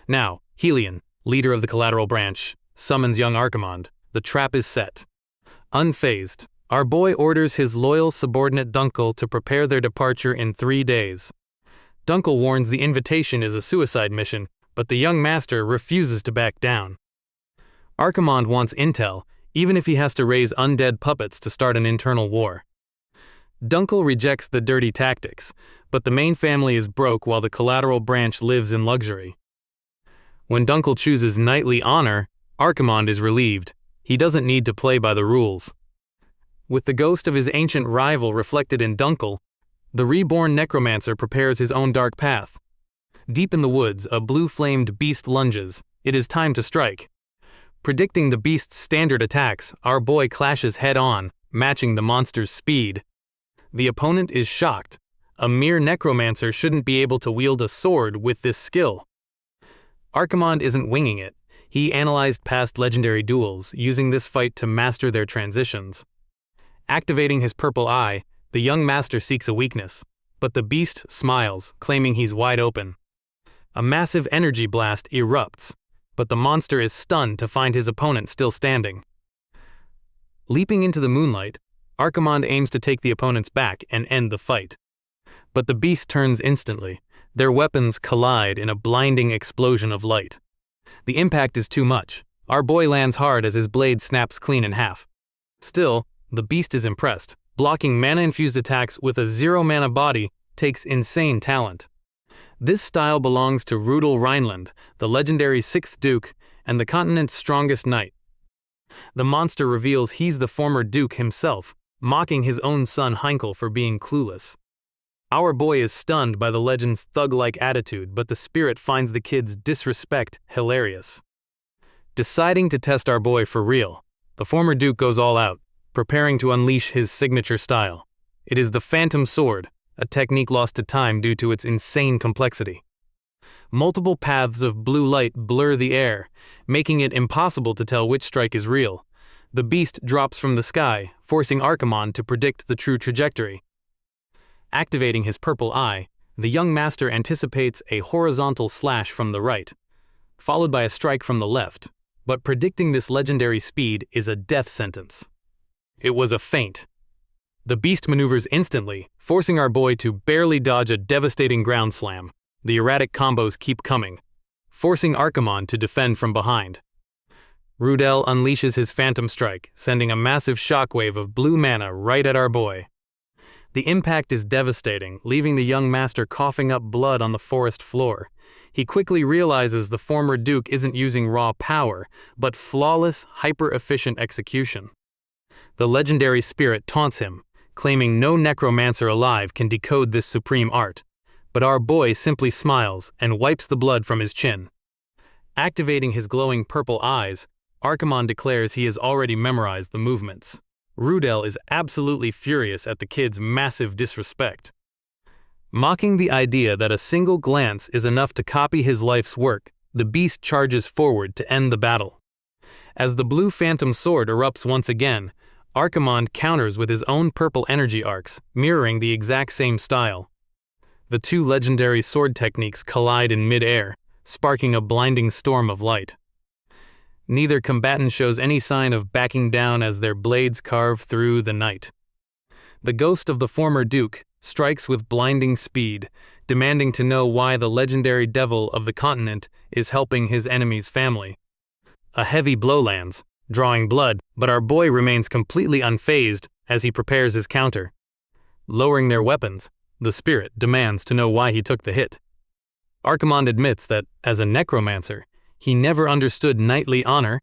S1: Now, Helion, leader of the Collateral Branch, summons young Archimonde. The trap is set. Unfazed, our boy orders his loyal subordinate Dunkel to prepare their departure in 3 days. Dunkel warns the invitation is a suicide mission, but the young master refuses to back down. Archimonde wants intel, even if he has to raise undead puppets to start an internal war. Dunkel rejects the dirty tactics, but the main family is broke while the Collateral Branch lives in luxury. When Dunkel chooses knightly honor, Archimonde is relieved. He doesn't need to play by the rules. With the ghost of his ancient rival reflected in Dunkel, the reborn necromancer prepares his own dark path. Deep in the woods, a blue-flamed beast lunges. It is time to strike. Predicting the beast's standard attacks, our boy clashes head-on, matching the monster's speed. The opponent is shocked. A mere necromancer shouldn't be able to wield a sword with this skill. Archimonde isn't winging it. He analyzed past legendary duels, using this fight to master their transitions. Activating his purple eye, the young master seeks a weakness, but the beast smiles, claiming he's wide open. A massive energy blast erupts, but the monster is stunned to find his opponent still standing. Leaping into the moonlight, Archimonde aims to take the opponent's back and end the fight. But the beast turns instantly. Their weapons collide in a blinding explosion of light. The impact is too much. Our boy lands hard as his blade snaps clean in half. Still, the beast is impressed. Blocking mana-infused attacks with a 0-mana body takes insane talent. This style belongs to Rudel Rhineland, the legendary 6th Duke, and the continent's strongest knight. The monster reveals he's the former Duke himself, mocking his own son Heinkel for being clueless. Our boy is stunned by the legend's thug-like attitude, but the spirit finds the kid's disrespect hilarious. Deciding to test our boy for real, the former Duke goes all out, preparing to unleash his signature style. It is the Phantom Sword, a technique lost to time due to its insane complexity. Multiple paths of blue light blur the air, making it impossible to tell which strike is real. The beast drops from the sky, forcing Archimonde to predict the true trajectory. Activating his purple eye, the young master anticipates a horizontal slash from the right, followed by a strike from the left, but predicting this legendary speed is a death sentence. It was a feint. The beast maneuvers instantly, forcing our boy to barely dodge a devastating ground slam. The erratic combos keep coming, forcing Archimonde to defend from behind. Rudel unleashes his Phantom Strike, sending a massive shockwave of blue mana right at our boy. The impact is devastating, leaving the young master coughing up blood on the forest floor. He quickly realizes the former Duke isn't using raw power, but flawless, hyper-efficient execution. The legendary spirit taunts him, claiming no necromancer alive can decode this supreme art. But our boy simply smiles and wipes the blood from his chin. Activating his glowing purple eyes, Archimonde declares he has already memorized the movements. Rudel is absolutely furious at the kid's massive disrespect. Mocking the idea that a single glance is enough to copy his life's work, the beast charges forward to end the battle. As the blue Phantom Sword erupts once again, Archimonde counters with his own purple energy arcs, mirroring the exact same style. The two legendary sword techniques collide in mid-air, sparking a blinding storm of light. Neither combatant shows any sign of backing down as their blades carve through the night. The ghost of the former duke strikes with blinding speed, demanding to know why the legendary devil of the continent is helping his enemy's family. A heavy blow lands, drawing blood, but our boy remains completely unfazed as he prepares his counter. Lowering their weapons, the spirit demands to know why he took the hit. Archimonde admits that, as a necromancer, he never understood knightly honor,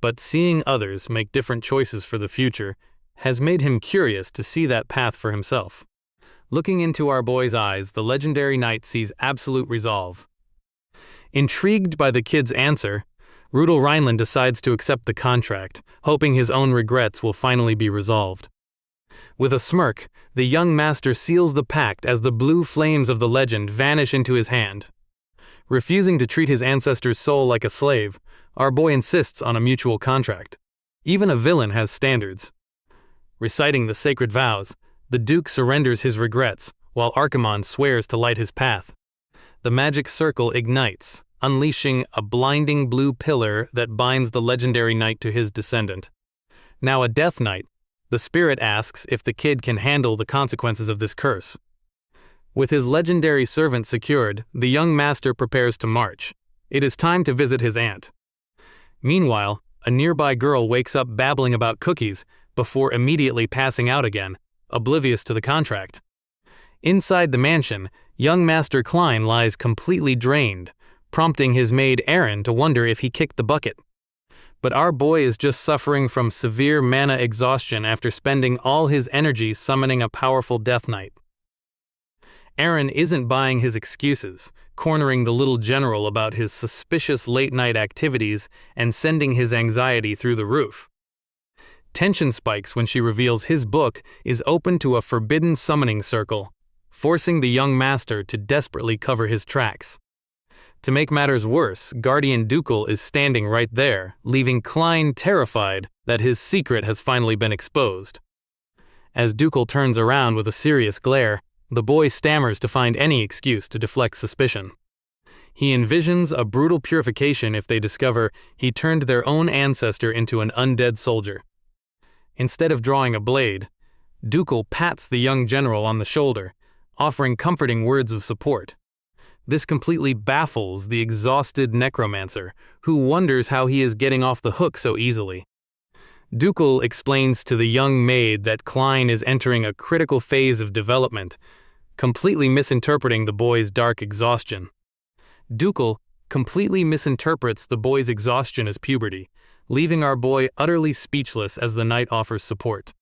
S1: but seeing others make different choices for the future has made him curious to see that path for himself. Looking into our boy's eyes, the legendary knight sees absolute resolve. Intrigued by the kid's answer, Rudel Rhineland decides to accept the contract, hoping his own regrets will finally be resolved. With a smirk, the young master seals the pact as the blue flames of the legend vanish into his hand. Refusing to treat his ancestor's soul like a slave, our boy insists on a mutual contract. Even a villain has standards. Reciting the sacred vows, the Duke surrenders his regrets, while Archimonde swears to light his path. The magic circle ignites, unleashing a blinding blue pillar that binds the legendary knight to his descendant. Now a Death Knight, the spirit asks if the kid can handle the consequences of this curse. With his legendary servant secured, the young master prepares to march. It is time to visit his aunt. Meanwhile, a nearby girl wakes up babbling about cookies before immediately passing out again, oblivious to the contract. Inside the mansion, young Master Klein lies completely drained, prompting his maid Erin to wonder if he kicked the bucket. But our boy is just suffering from severe mana exhaustion after spending all his energy summoning a powerful Death Knight. Erin isn't buying his excuses, cornering the little general about his suspicious late-night activities and sending his anxiety through the roof. Tension spikes when she reveals his book is open to a forbidden summoning circle, forcing the young master to desperately cover his tracks. To make matters worse, Guardian Ducal is standing right there, leaving Klein terrified that his secret has finally been exposed. As Ducal turns around with a serious glare, the boy stammers to find any excuse to deflect suspicion. He envisions a brutal purification if they discover he turned their own ancestor into an undead soldier. Instead of drawing a blade, Ducal pats the young general on the shoulder, offering comforting words of support. This completely baffles the exhausted necromancer, who wonders how he is getting off the hook so easily. Ducal explains to the young maid that Klein is entering a critical phase of development, completely misinterpreting the boy's dark exhaustion. Ducal completely misinterprets the boy's exhaustion as puberty, leaving our boy utterly speechless as the knight offers support.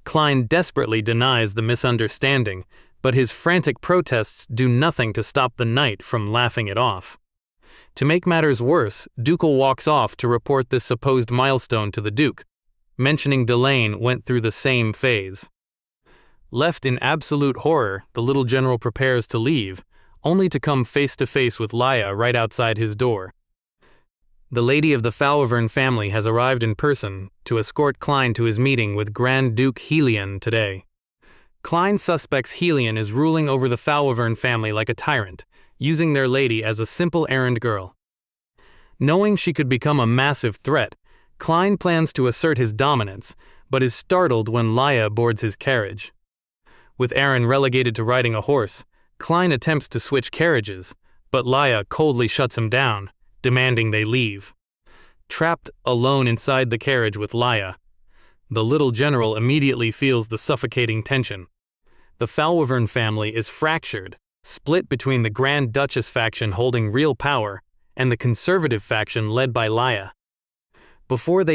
S1: Klein desperately denies the misunderstanding, but his frantic protests do nothing to stop the knight from laughing it off. To make matters worse, Ducal walks off to report this supposed milestone to the Duke, mentioning Delane went through the same phase. Left in absolute horror, the little general prepares to leave, only to come face to face with Laya right outside his door. The lady of the Falvern family has arrived in person to escort Klein to his meeting with Grand Duke Helion today. Klein suspects Helion is ruling over the Falvern family like a tyrant, using their lady as a simple errand girl. Knowing she could become a massive threat, Klein plans to assert his dominance, but is startled when Laya boards his carriage. With Aaron relegated to riding a horse, Klein attempts to switch carriages, but Laya coldly shuts him down, demanding they leave. Trapped alone inside the carriage with Laya, the little general immediately feels the suffocating tension. The Falvern family is fractured, split between the Grand Duchess faction holding real power and the conservative faction led by Laya. Before they